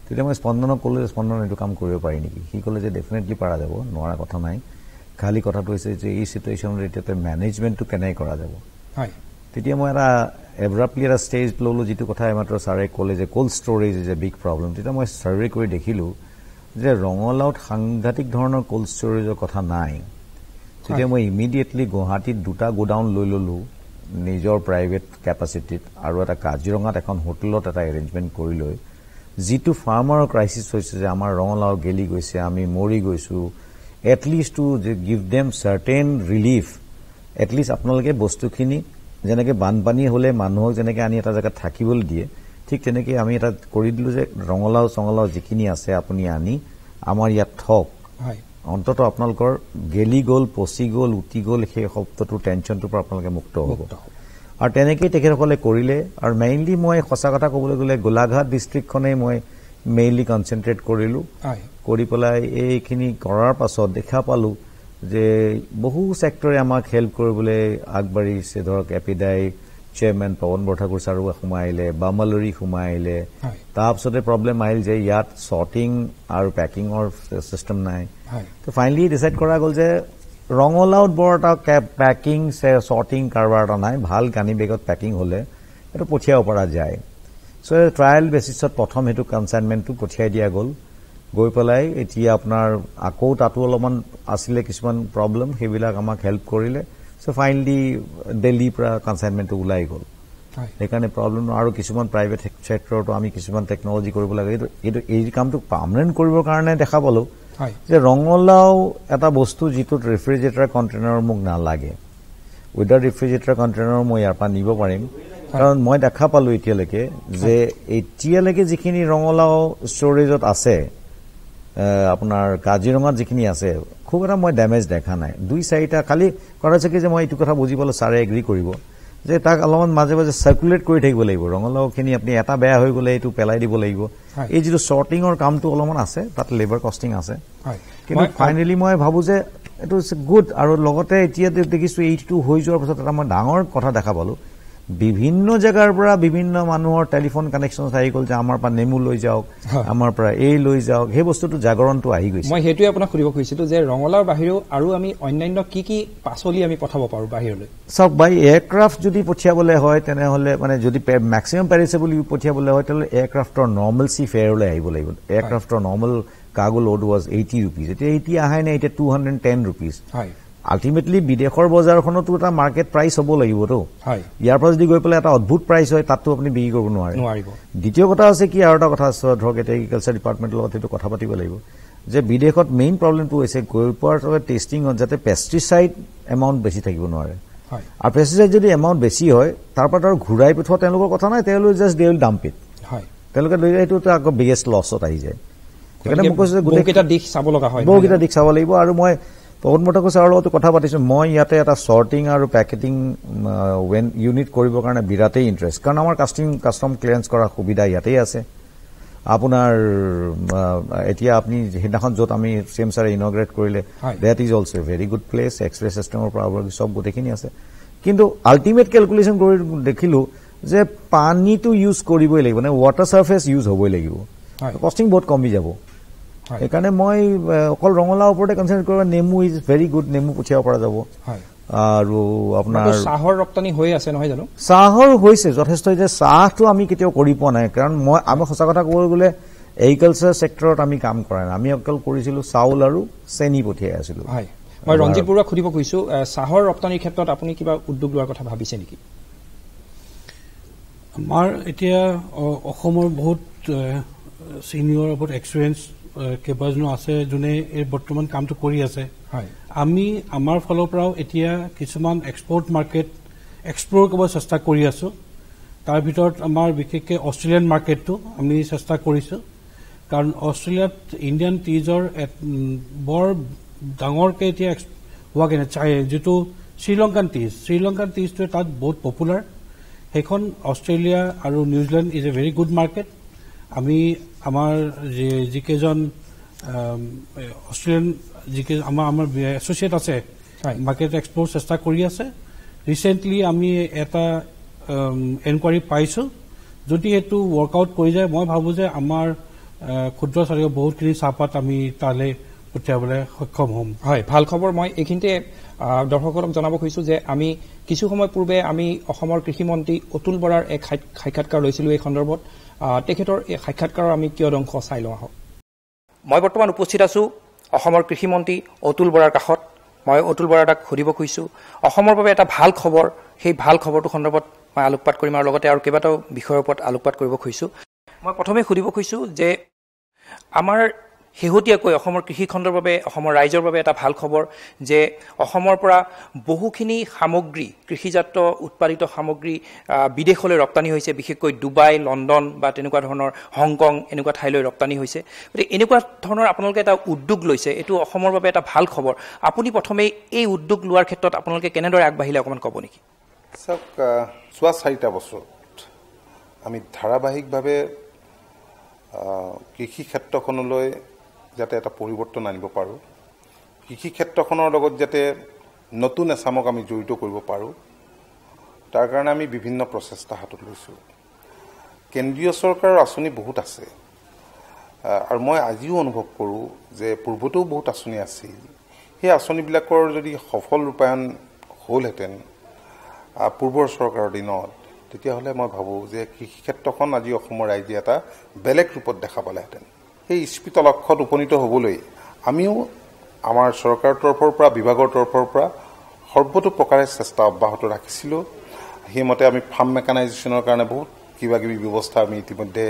তেতিয়া মই স্পন্দনক ক'লো যে স্পন্দন এইটো কাম কৰিব পাৰি নেকি সি ক'লে যে ডেফিনেটলি পৰা যাব নোৱাৰা কথা নাই খালি কথাটো হৈছে যে এই চিটুৱেশ্যনত এতিয়া মেনেজমেণ্টটো কেনেকৈ কৰা যাব হয় তেতিয়া মই এটা এব্ৰাপ্টলি এটা ষ্টেজ ল'লোঁ যিটো কথা এইমাত্ৰ ছাৰে ক'লে যে cold storage is a big problem তেতিয়া মই ছাৰ্ভে কৰি দেখিলোঁ যে ৰঙালাওত সাংঘাতিক ধৰণৰ কোল্ড ষ্ট'ৰেজৰ কথা নাই তেতিয়া মই ইমিডিয়েটলি গুৱাহাটীত 2টা গোডাউন লৈ ল'লোঁ নিজৰ প্ৰাইভেট কেপাচিটিত আৰু এটা কাজিৰঙাত এখন হোটেলত এটা এৰেঞ্জমেণ্ট কৰি লৈ যিটো ফাৰ্মাৰৰ ক্ৰাইচিছ হৈছে যে আমাৰ ৰঙালাও গেলি গৈছে আমি মৰি গৈছোঁ at least to give them certain relief at least আপোনালোকে বস্তুখিনি যেনেকৈ বানপানী হ'লে মানুহক যেনেকৈ আনি এটা জেগাত থাকিবলৈ দিয়ে ঠিক তেনেকৈ আমি এটা কৰি দিলোঁ যে ৰঙালাও চঙালাও যিখিনি আছে আপুনি আনি আমাৰ ইয়াত থওক অন্তত আপোনালোকৰ গেলি গ'ল পচি গ'ল উটি গ'ল সেই শব্দটোৰ টেনশ্যনটোৰ পৰা আপোনালোকে মুক্ত হ'ব আৰু তেনেকেই তেখেতসকলে কৰিলে আৰু মেইনলি মই সঁচা কথা ক'বলৈ গ'লে গোলাঘাট ডিষ্ট্ৰিক্টখনেই মই মেইনলি কনচেনট্ৰেট কৰিলোঁ কৰি পেলাই এইখিনি কৰাৰ পাছত দেখা পালোঁ যে বহু ছেক্টৰে আমাক হেল্প কৰিবলৈ আগবাঢ়িছে ধৰক এপিডাই চেয়াৰমেন পৱন বৰঠাকুৰ ছাৰো সোমাই আহিলে বামালৰি সোমাই আহিলে তাৰপিছতে প্ৰব্লেম আহিল যে ইয়াত শ্বৰ্টিং আৰু পেকিঙৰ ছিষ্টেম নাই তো ফাইনেলি ডিচাইড কৰা গ'ল যে ৰঙালাওত বৰ এটা পেকিং শ্বৰ্টিং কাৰোবাৰ এটা নাই ভাল গানি বেগত পেকিং হ'লে এইটো পঠিয়াব পৰা যায় চ' ট্ৰায়েল বেচিছত প্ৰথম সেইটো কনচাইনমেণ্টটো পঠিয়াই দিয়া গ'ল গৈ পেলাই এতিয়া আপোনাৰ আকৌ তাতো অলপমান আছিলে কিছুমান প্ৰব্লেম সেইবিলাক আমাক হেল্প কৰিলে চ' ফাইনেলি দিল্লীৰ পৰা কনচাইনমেণ্টটো ওলাই গ'ল সেইকাৰণে প্ৰব্লেম আৰু কিছুমান প্ৰাইভেট ছেক্টৰতো আমি কিছুমান টেকনলজি কৰিব লাগে এইটো এই কামটো পাৰ্মানেণ্ট কৰিবৰ কাৰণে দেখা পালোঁ যে ৰঙালাও এটা বস্তু যিটোত ৰেফ্ৰিজাৰেটৰ কণ্টেইনাৰ মোক নালাগে উইদাউট ৰেফ্ৰিজাৰেটৰ কণ্টেইনাৰ মই ইয়াৰ পৰা নিব পাৰিম কাৰণ মই দেখা পালোঁ এতিয়ালৈকে যে এতিয়ালৈকে যিখিনি ৰঙালাও ষ্ট'ৰেজত আছে আপোনাৰ কাজিৰঙাত যিখিনি আছে খুব এটা মই ডেমেজ দেখা নাই 2-4টা খালি কৰা হৈছে কি যে মই এইটো কথা বুজি পালোঁ ছাৰে এগ্ৰী কৰিব যে তাক অলপমান মাজে মাজে চাৰ্কুলেট কৰি থাকিব লাগিব ৰঙালাওখিনি আপুনি এটা বেয়া হৈ গ'লে এইটো পেলাই দিব লাগিব এই যিটো শ্বৰ্টিঙৰ কামটো অলপমান আছে তাত লেবাৰ কষ্টিং আছে কিন্তু ফাইনেলি মই ভাবোঁ যে এইটো ইজ গুড আৰু লগতে এতিয়া দেখিছোঁ এইটো হৈ যোৱাৰ পাছত এটা মই ডাঙৰ কথা দেখা পালোঁ বিভিন্ন জেগাৰ পৰা বিভিন্ন মানুহৰ টেলিফোন কানেকশ্যন আহি গ'ল যে আমাৰ পৰা নেমু লৈ যাওক আমাৰ পৰা এই লৈ যাওক সেই বস্তুটো জাগৰণটো আহি গৈছে মই সেইটোৱে আপোনাক সুধিব খুজিছিলোঁ যে ৰঙালাওৰ বাহিৰেও আৰু আমি অন্যান্য কি কি পাচলি আমি পঠাব পাৰোঁ বাহিৰলৈ চাওক বাই এয়াৰক্ৰাফ্ট যদি পঠিয়াবলৈ হয় তেনেহ'লে মানে যদি মেক্সিমাম পেৰিছেবল পঠিয়াবলৈ হয় তেনেহ'লে এয়াৰক্ৰাফ্টৰ নৰ্মেল চি ফেয়াৰলৈ আহিব লাগিব এয়াৰক্ৰাফ্টৰ normal cargo load was 80 rupees এতিয়া 80 আহাই নাই এতিয়া 210 rupees আল্টিমেটলি বিদেশৰ বজাৰখনতো এটা মাৰ্কেট প্ৰাইচ হ'ব লাগিবতো ইয়াৰ পৰা যদি গৈ পেলাই এটা অদ্ভুত প্ৰাইচ হয় তাততো আপুনি বিক্ৰী কৰিব নোৱাৰিব দ্বিতীয় কথা আছে কি আৰু এটা কথা আছে ধৰক এটা এগ্ৰিকালচাৰ ডিপাৰ্টমেণ্টৰ লগত এইটো কথা পাতিব লাগিব যে বিদেশত মেইন প্ৰব্লেমটো হৈছে গৈ পোৱাৰ টেষ্টিঙত যাতে পেষ্টিচাইড এমাউণ্ট বেছি থাকিব নোৱাৰে আৰু পেষ্টিচাইড যদি এমাউণ্ট বেছি হয় তাৰ পৰা আৰু ঘূৰাই পঠোৱা তেওঁলোকৰ কথা নাই তেওঁলোকে just they will dump it তেওঁলোকে লৈ যায় এইটো আকৌ বিগেষ্ট লছত আহি যায় সেইকাৰণে মোক কৈছে গোটেইকেইটা দিশ চাব লগা হয় বহুকেইটা দিশ চাব লাগিব আৰু মই পৱনমতা ছাৰৰ লগতো কথা পাতিছো মই ইয়াতে এটা চৰ্টিং আৰু পেকেটিং ইউনিট কৰিবৰ কাৰণে বিৰাটেই ইণ্টাৰেষ্ট কাৰণ আমাৰ কাষ্টম ক্লিয়াৰেঞ্চ কৰাৰ সুবিধা ইয়াতেই আছে আপোনাৰ এতিয়া আপুনি সেইদিনাখন য'ত আমি চিএম ছাৰে ইনগ্ৰেট কৰিলে that is also a very good place X-ray চিষ্টেমৰ পৰা চব গোটেইখিনি আছে কিন্তু আল্টিমেট কেলকুলেশ্যন কৰি দেখিলো যে পানীটো ইউজ কৰিবই লাগিব মানে ৱাটাৰ চাৰ্ফেচ ইউজ হ'বই লাগিব কষ্টিং বহুত কমি যাব সেইকাৰণে মই অকল ৰঙালাওৰ ওপৰতে কনচেন্ট্ৰেট কৰিব নেমু ইজ ভেৰি গুড নেমু পঠিয়াব পৰা যাব আৰু আপোনাৰ চাহৰ ৰপ্তানি হৈ আছে নহয় জানো চাহৰ হৈছে যথেষ্ট যে চাহটো আমি কেতিয়াও কৰি পোৱা নাই কাৰণ আমি সঁচা কথা ক'বলৈ গ'লে এগ্ৰিকালচাৰ ছেক্টৰত আমি কাম কৰা নাই আমি অকল কৰিছিলো চাউল আৰু চেনি পঠিয়াই আছিলো মই ৰঞ্জিত বৰুৱাক সুধিব খুজিছো চাহৰ ৰপ্তানিৰ ক্ষেত্ৰত আপুনি কিবা উদ্যোগ লোৱাৰ কথা ভাবিছে নেকি আমাৰ এতিয়া অসমৰ বহুত চিনিয়ৰ বহুত এক্সপিৰিয়েঞ্চ কেইবাজনো আছে যোনে এই বৰ্তমান কামটো কৰি আছে আমি আমাৰ ফালৰ পৰাও এতিয়া কিছুমান এক্সপৰ্ট মাৰ্কেট এক্সপ্ল'ৰ কৰিব চেষ্টা কৰি আছো তাৰ ভিতৰত আমাৰ বিশেষকৈ অষ্ট্ৰেলিয়ান মাৰ্কেটটো আমি চেষ্টা কৰিছো কাৰণ অষ্ট্ৰেলিয়াত ইণ্ডিয়ান টিজৰ বৰ ডাঙৰকৈ এতিয়া হোৱাকৈ নাই যিটো শ্ৰীলংকান টিজটোৱে তাত বহুত পপুলাৰ সেইখন অষ্ট্ৰেলিয়া আৰু New Zealand is a very good market আমি আমাৰ যিকেইজন অষ্ট্ৰেলিয়ান আমাৰ এছ'চিয়েট আছে মাৰ্কেট এক্সপ্ল'ৰ চেষ্টা কৰি আছে ৰিচেণ্টলি আমি এটা এনকুৱাৰী পাইছো যদি এইটো ৱৰ্কআউট কৰি যায় মই ভাবোঁ যে আমাৰ ক্ষুদ্ৰ চালিকা বহুতখিনি চাহপাত আমি তালৈ পঠিয়াবলৈ সক্ষম হ'ম হয় ভাল খবৰ মই এইখিনিতে দৰ্শকক জনাব খুজিছো যে আমি কিছু সময় পূৰ্বে আমি অসমৰ কৃষিমন্ত্ৰী অতুল বৰাৰ এক সাক্ষাৎকাৰ লৈছিলো এই সন্দৰ্ভত তেখেতৰ এই সাক্ষাৎকাৰৰ আমি কিয় অংশ চাই লওঁ আহক মই বৰ্তমান উপস্থিত আছো অসমৰ কৃষিমন্ত্ৰী অতুল বৰাৰ কাষত মই অতুল বৰাক সুধিব খুজিছো অসমৰ বাবে এটা ভাল খবৰ সেই ভাল খবৰটো সন্দৰ্ভত মই আলোকপাত কৰিম আৰু লগতে আৰু কেইবাটাও বিষয়ৰ ওপৰত আলোকপাত কৰিব খুজিছো মই প্ৰথমে সুধিব খুজিছো যে আমাৰ শেহতীয়াকৈ অসমৰ কৃষি খণ্ডৰ বাবে অসমৰ ৰাইজৰ বাবে এটা ভাল খবৰ যে অসমৰ পৰা বহুখিনি সামগ্ৰী কৃষিজাত উৎপাদিত সামগ্ৰী বিদেশলৈ ৰপ্তানি হৈছে বিশেষকৈ ডুবাই লণ্ডন বা তেনেকুৱা ধৰণৰ হংকং এনেকুৱা ঠাইলৈ ৰপ্তানি হৈছে গতিকে এনেকুৱা ধৰণৰ আপোনালোকে এটা উদ্যোগ লৈছে এইটো অসমৰ বাবে এটা ভাল খবৰ আপুনি প্ৰথমে এই উদ্যোগ লোৱাৰ ক্ষেত্ৰত আপোনালোকে কেনেদৰে আগবাঢ়িলে অকণমান ক'ব নেকি চাওক যোৱা 4টা বছৰত আমি ধাৰাবাহিকভাৱে কৃষি ক্ষেত্ৰখনলৈ যাতে এটা পৰিৱৰ্তন আনিব পাৰোঁ কৃষি ক্ষেত্ৰখনৰ লগত যাতে নতুন এচামক আমি জড়িত কৰিব পাৰোঁ তাৰ কাৰণে আমি বিভিন্ন প্ৰচেষ্টা হাতত লৈছোঁ কেন্দ্ৰীয় চৰকাৰৰ আঁচনি বহুত আছে আৰু মই আজিও অনুভৱ কৰোঁ যে পূৰ্বতেও বহুত আঁচনি আছিল সেই আঁচনিবিলাকৰ যদি সফল ৰূপায়ণ হ'লহেঁতেন পূৰ্বৰ চৰকাৰৰ দিনত তেতিয়াহ'লে মই ভাবোঁ যে কৃষি ক্ষেত্ৰখন আজি অসমৰ ৰাইজে এটা বেলেগ ৰূপত দেখা পালেহেঁতেন সেই স্ফীত লক্ষ্যত উপনীত হ'বলৈ আমিও আমাৰ চৰকাৰৰ তৰফৰ পৰা বিভাগৰ তৰফৰ পৰা সৰ্বতো প্ৰকাৰে চেষ্টা অব্যাহত ৰাখিছিলোঁ সেইমতে আমি ফাৰ্ম মেকানাইজেশ্যনৰ কাৰণে বহুত কিবাকিবি ব্যৱস্থা আমি ইতিমধ্যে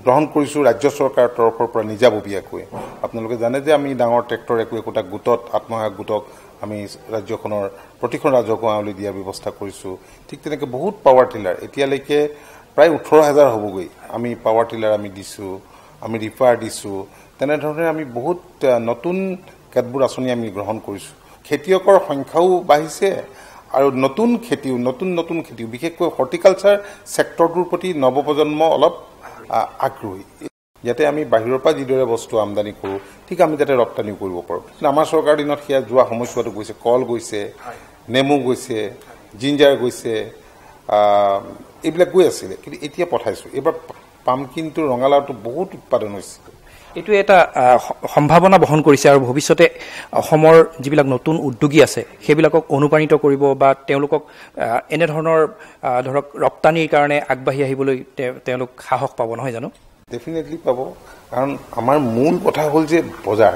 গ্ৰহণ কৰিছোঁ ৰাজ্য চৰকাৰৰ তৰফৰ পৰা নিজাববীয়াকৈ আপোনালোকে জানে যে আমি ডাঙৰ ট্ৰেক্টৰ একোটা গোটত আত্মসহায়ক গোটক আমি ৰাজ্যখনৰ প্ৰতিখন ৰাজহুৱা গাঁৱলৈ দিয়াৰ ব্যৱস্থা কৰিছোঁ ঠিক তেনেকৈ বহুত পাৱাৰ টিলাৰ এতিয়ালৈকে প্ৰায় 18,000 হ'বগৈ আমি পাৱাৰ টিলাৰ আমি দিছোঁ আমি ৰিপাৰ দিছোঁ তেনেধৰণে আমি বহুত নতুন কেতবোৰ আঁচনি আমি গ্ৰহণ কৰিছোঁ খেতিয়কৰ সংখ্যাও বাঢ়িছে আৰু নতুন খেতিও বিশেষকৈ হৰ্টিকালচাৰ ছেক্টৰটোৰ প্ৰতি নৱপ্ৰজন্ম অলপ আগ্ৰহী যাতে আমি বাহিৰৰ পৰা যিদৰে বস্তু আমদানি কৰোঁ ঠিক আমি যাতে ৰপ্তানিও কৰিব পাৰোঁ কিন্তু আমাৰ চৰকাৰৰ দিনত সেয়া যোৱা সময়ছোৱাটো গৈছে কল গৈছে নেমু গৈছে জিঞ্জাৰ গৈছে এইবিলাক গৈ আছিলে কিন্তু এতিয়া পঠাইছোঁ এইবাৰ পামকিনটো ৰঙালাওটো বহুত উৎপাদন হৈছে এইটো এটা সম্ভাৱনা বহন কৰিছে আৰু ভৱিষ্যতে অসমৰ যিবিলাক নতুন উদ্যোগী আছে সেইবিলাকক অনুপ্ৰাণিত কৰিব বা তেওঁলোকক এনেধৰণৰ ধৰক ৰপ্তানিৰ কাৰণে আগবাঢ়ি আহিবলৈ তেওঁলোক সাহস পাব নহয় জানো ডেফিনেটলি পাব কাৰণ আমাৰ মূল কথা হ'ল যে বজাৰ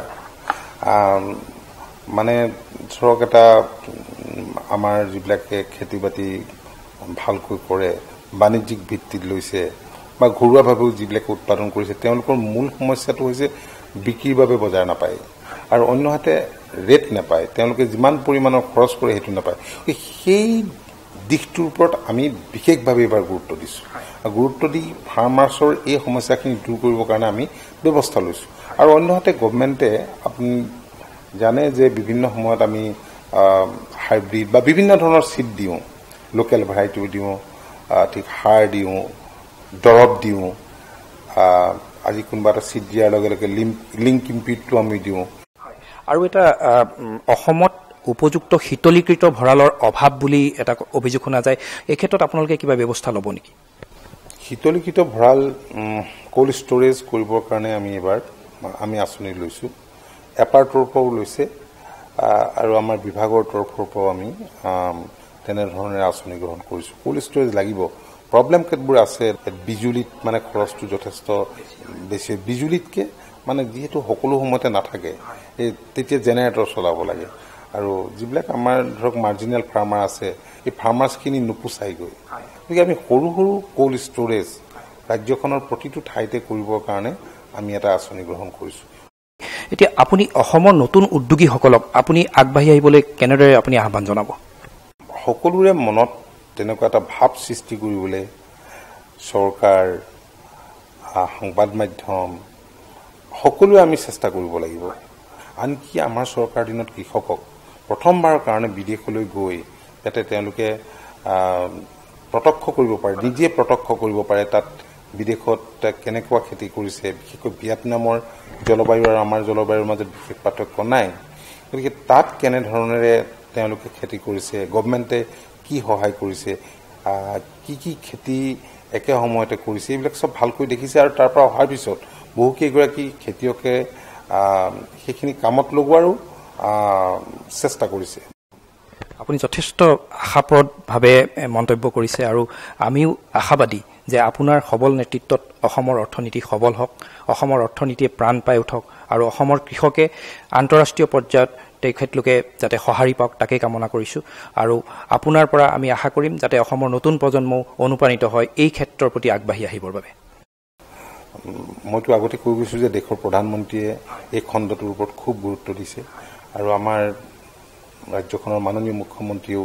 মানে ধৰক এটা আমাৰ যিবিলাকে খেতি বাতি ভালকৈ কৰে বাণিজ্যিক ভিত্তিত লৈছে বা ঘৰুৱাভাৱেও যিবিলাকে উৎপাদন কৰিছে তেওঁলোকৰ মূল সমস্যাটো হৈছে বিক্ৰীৰ বাবে বজাৰ নাপায় আৰু অন্যহাতে ৰেট নাপায় তেওঁলোকে যিমান পৰিমাণৰ খৰচ কৰে সেইটো নাপায় সেই দিশটোৰ ওপৰত আমি বিশেষভাৱে এবাৰ গুৰুত্ব দিছোঁ গুৰুত্ব দি ফাৰ্মাৰ্ছৰ এই সমস্যাখিনি দূৰ কৰিবৰ কাৰণে আমি ব্যৱস্থা লৈছোঁ আৰু অন্যহাতে গভৰ্ণমেণ্টে আপুনি জানে যে বিভিন্ন সময়ত আমি হাইব্ৰিড বা বিভিন্ন ধৰণৰ চিড দিওঁ লোকেল ভেৰাইটিও দিওঁ ঠিক সাৰ দিওঁ দৰৱ দিওঁ আজি কোনোবা এটা চিড দিয়াৰ লগে লগে লিংক ইম্পিডটো আমি দিওঁ আৰু এটা অসমত উপযুক্ত শীতলীকৃত ভঁৰালৰ অভাৱ বুলি এটা অভিযোগ শুনা যায় এই ক্ষেত্ৰত আপোনালোকে কিবা ব্যৱস্থা ল'ব নেকি শীতলীকৃত ভঁৰাল কোল্ড ষ্টৰেজ কৰিবৰ কাৰণে আমি এবাৰ আমি আঁচনি লৈছোঁ এপাৰ তৰফৰ লৈছে আৰু আমাৰ বিভাগৰ তৰফৰ পৰাও আমি তেনেধৰণে আঁচনি গ্ৰহণ কৰিছোঁ কোল্ড ষ্টৰেজ লাগিব প্ৰব্লেম কেতবোৰ আছে বিজুলীত মানে খৰচটো যথেষ্ট বেছি বিজুলীতকে মানে যিহেতু সকলো সময়তে নাথাকে তেতিয়া জেনেৰেটৰ চলাব লাগে আৰু যিবিলাক আমাৰ ধৰক মাৰ্জিনেল ফাৰ্মাৰ আছে এই ফাৰ্মাৰ্ছখিনি নোপোচাইগৈ গতিকে আমি সৰু সৰু কোল্ড ষ্টৰেজ ৰাজ্যখনৰ প্ৰতিটো ঠাইতে কৰিবৰ কাৰণে আমি এটা আঁচনি গ্ৰহণ কৰিছোঁ এতিয়া আপুনি অসমৰ নতুন উদ্যোগীসকলক আপুনি আগবাঢ়ি আহিবলৈ কেনেদৰে আপুনি আহ্বান জনাব সকলোৰে মনত তেনেকুৱা এটা ভাৱ সৃষ্টি কৰিবলৈ চৰকাৰ সংবাদ মাধ্যম সকলোৱে আমি চেষ্টা কৰিব লাগিব আনকি আমাৰ চৰকাৰ দিনত কৃষকক প্ৰথমবাৰৰ কাৰণে বিদেশলৈ গৈ যাতে তেওঁলোকে প্ৰত্যক্ষ কৰিব পাৰে নিজে প্ৰত্যক্ষ কৰিব পাৰে তাত বিদেশত কেনেকুৱা খেতি কৰিছে বিশেষকৈ ভিয়েটনামৰ জলবায়ু আৰু আমাৰ জলবায়ুৰ মাজত বিশেষ পাৰ্থক্য নাই গতিকে তাত কেনেধৰণেৰে তেওঁলোকে খেতি কৰিছে গভৰ্ণমেণ্টে কি সহায় কৰিছে কি কি খেতি একে সময়তে কৰিছে এইবিলাক চব ভালকৈ দেখিছে আৰু তাৰ পৰা অহাৰ পিছত বহুকেইগৰাকী খেতিয়কে সেইখিনি কামত লগোৱাৰো চেষ্টা কৰিছে আপুনি যথেষ্ট আশাপ্ৰদভাৱে মন্তব্য কৰিছে আৰু আমিও আশাবাদী যে আপোনাৰ সবল নেতৃত্বত অসমৰ অৰ্থনীতি সবল হওক অসমৰ অৰ্থনীতিয়ে প্ৰাণ পাই উঠক আৰু অসমৰ কৃষকে আন্তঃৰাষ্ট্ৰীয় পৰ্যায়ত তেখেতলোকে যাতে সঁহাৰি পাওক তাকেই কামনা কৰিছোঁ আৰু আপোনাৰ পৰা আমি আশা কৰিম যাতে অসমৰ নতুন প্ৰজন্মও অনুপ্ৰাণিত হয় এই ক্ষেত্ৰৰ প্ৰতি আগবাঢ়ি আহিবৰ বাবে মইতো আগতে কৈ গৈছোঁ যে দেশৰ প্ৰধানমন্ত্ৰীয়ে এই খণ্ডটোৰ ওপৰত খুব গুৰুত্ব দিছে আৰু আমাৰ ৰাজ্যখনৰ মাননীয় মুখ্যমন্ত্ৰীয়েও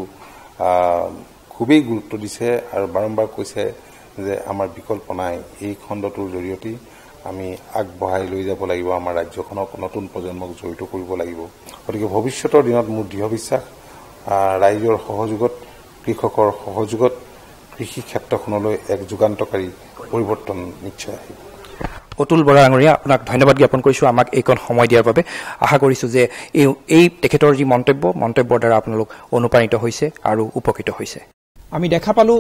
খুবেই গুৰুত্ব দিছে আৰু বাৰম্বাৰ কৈছে যে আমাৰ বিকল্প নাই এই খণ্ডটোৰ জৰিয়তে আমি আগবঢ়াই লৈ যাব লাগিব আমাৰ ৰাজ্যখনক নতুন প্ৰজন্মক জড়িত কৰিব লাগিব গতিকে ভৱিষ্যতৰ দিনত মোৰ দৃঢ় বিশ্বাস ৰাইজৰ সহযোগত কৃষকৰ সহযোগত কৃষি ক্ষেত্ৰখনলৈ এক যুগান্তকাৰী পৰিৱৰ্তন নিশ্চয় আহিব অতুল বৰা আঙুৰীয়া আপোনাক ধন্যবাদ জ্ঞাপন কৰিছোঁ আমাক এইকণ সময় দিয়াৰ বাবে আশা কৰিছোঁ যে এই তেখেতৰ যি মন্তব্যৰ দ্বাৰা আপোনালোক অনুপ্ৰাণিত হৈছে আৰু উপকৃত হৈছে আমি দেখা পালোঁ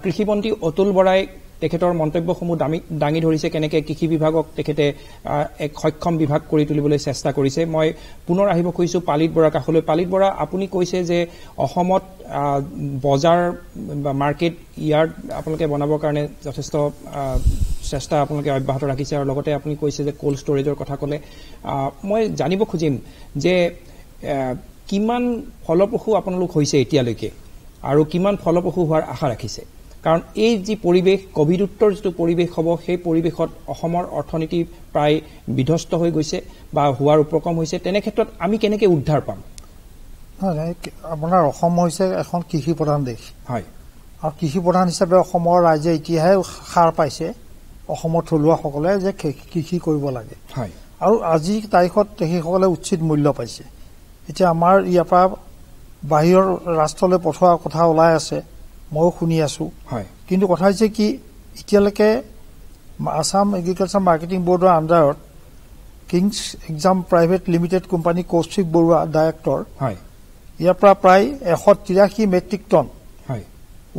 কৃষিমন্ত্ৰী অতুল বৰাই তেখেতৰ মন্তব্যসমূহ দাঙি ধৰিছে কেনেকৈ কৃষি বিভাগক তেখেতে এক সক্ষম বিভাগ কৰি তুলিবলৈ চেষ্টা কৰিছে মই পুনৰ আহিব খুজিছোঁ পালিত বৰাৰ কাষলৈ পালিত বৰা আপুনি কৈছে যে অসমত বজাৰ বা মাৰ্কেট ইয়াৰ্ড আপোনালোকে বনাবৰ কাৰণে যথেষ্ট চেষ্টা আপোনালোকে অব্যাহত ৰাখিছে আৰু লগতে আপুনি কৈছে যে কোল্ড ষ্টৰেজৰ কথা ক'লে মই জানিব খুজিম যে কিমান ফলপ্ৰসূ আপোনালোক হৈছে এতিয়ালৈকে আৰু কিমান ফলপ্ৰসূ হোৱাৰ আশা ৰাখিছে কাৰণ এই যি পৰিৱেশ কোভিডোত্তৰ যিটো পৰিৱেশ হ'ব সেই পৰিৱেশত অসমৰ অৰ্থনীতি প্ৰায় বিধ্বস্ত হৈ গৈছে বা হোৱাৰ উপক্ৰম হৈছে তেনে ক্ষেত্ৰত আমি কেনেকৈ উদ্ধাৰ পাম আপোনাৰ অসম হৈছে এখন কৃষি প্ৰধান দেশ হয় আৰু কৃষি প্ৰধান হিচাপে অসমৰ ৰাইজে এতিয়াহে সাৰ পাইছে অসমৰ থলুৱাসকলে যে কৃষি কৰিব লাগে হয় আৰু আজি তাৰিখত সেইসকলে উচিত মূল্য পাইছে এতিয়া আমাৰ ইয়াৰ পৰা বাহিৰৰ ৰাষ্ট্ৰলৈ পঠোৱা কথা ওলাই আছে ময়ো শুনি আছো কিন্তু কথা হৈছে কি এতিয়ালৈকে আসাম এগ্ৰিকালচাৰ মাৰ্কেটিং বৰ্ডৰ আণ্ডাৰত Kings Exim private limited company Kaushik Baruah director ইয়াৰ পৰা প্ৰায় 183 মেট্ৰিক টন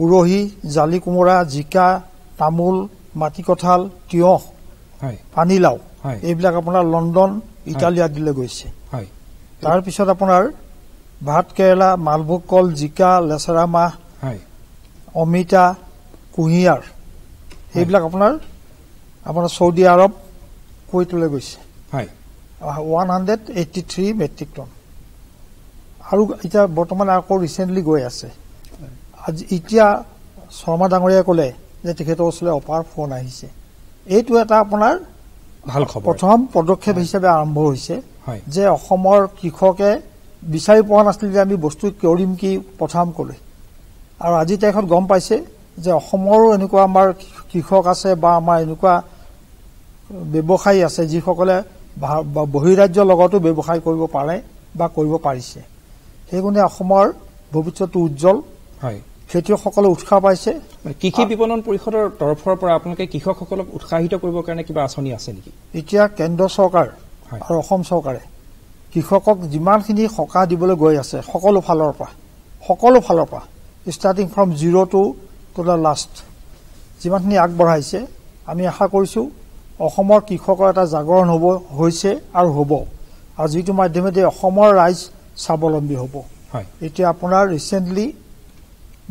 উৰহি জালি কোমোৰা জিকা তামোল মাটি কঁঠাল তিয়হ পানীলাও এইবিলাক আপোনাৰ লণ্ডন ইটালী আদিলৈ গৈছে তাৰপিছত আপোনাৰ ভাত কেৰেলা মালভোগ কল জিকা লেচেৰা মাহ অমিতা কুঁহিয়াৰ এইবিলাক আপোনাৰ চৌদি আৰব কুৱেইটলৈ গৈছে 183 মেট্ৰিক টন আৰু এতিয়া বৰ্তমান আকৌ ৰিচেণ্টলি গৈ আছে আজি এতিয়া শৰ্মা ডাঙৰীয়াই ক'লে যে তেখেতৰ ওচৰলৈ অপাৰ ফোন আহিছে এইটো এটা আপোনাৰ ভাল খবৰ প্ৰথম পদক্ষেপ হিচাপে আৰম্ভ হৈছে যে অসমৰ কৃষকে বিচাৰি পোৱা নাছিল যে আমি বস্তু কৰিম কি পঠাম ক'লে আৰু আজি তাইখত গম পাইছে যে অসমৰো এনেকুৱা আমাৰ কৃষক আছে বা আমাৰ এনেকুৱা ব্যৱসায়ী আছে যিসকলে বহিৰাজ্যৰ লগতো ব্যৱসায় কৰিব পাৰে বা কৰিব পাৰিছে সেইগুণে অসমৰ ভৱিষ্যতটো উজ্জ্বল খেতিয়কসকলে উৎসাহ পাইছে কৃষি বিপণন পৰিষদৰ তৰফৰ পৰা আপোনালোকে কৃষকসকলক উৎসাহিত কৰিবৰ কাৰণে কিবা আঁচনি আছে নেকি এতিয়া কেন্দ্ৰ চৰকাৰ আৰু অসম চৰকাৰে কৃষকক যিমানখিনি সকাহ দিবলৈ গৈ আছে সকলো ফালৰ পৰা starting from 0 to the last যিমানখিনি আগবঢ়াইছে আমি আশা কৰিছোঁ অসমৰ কৃষকৰ এটা জাগৰণ হৈছে আৰু হ'ব আৰু যিটো মাধ্যমেদি অসমৰ ৰাইজ স্বাৱলম্বী হ'ব এতিয়া আপোনাৰ ৰিচেণ্টলি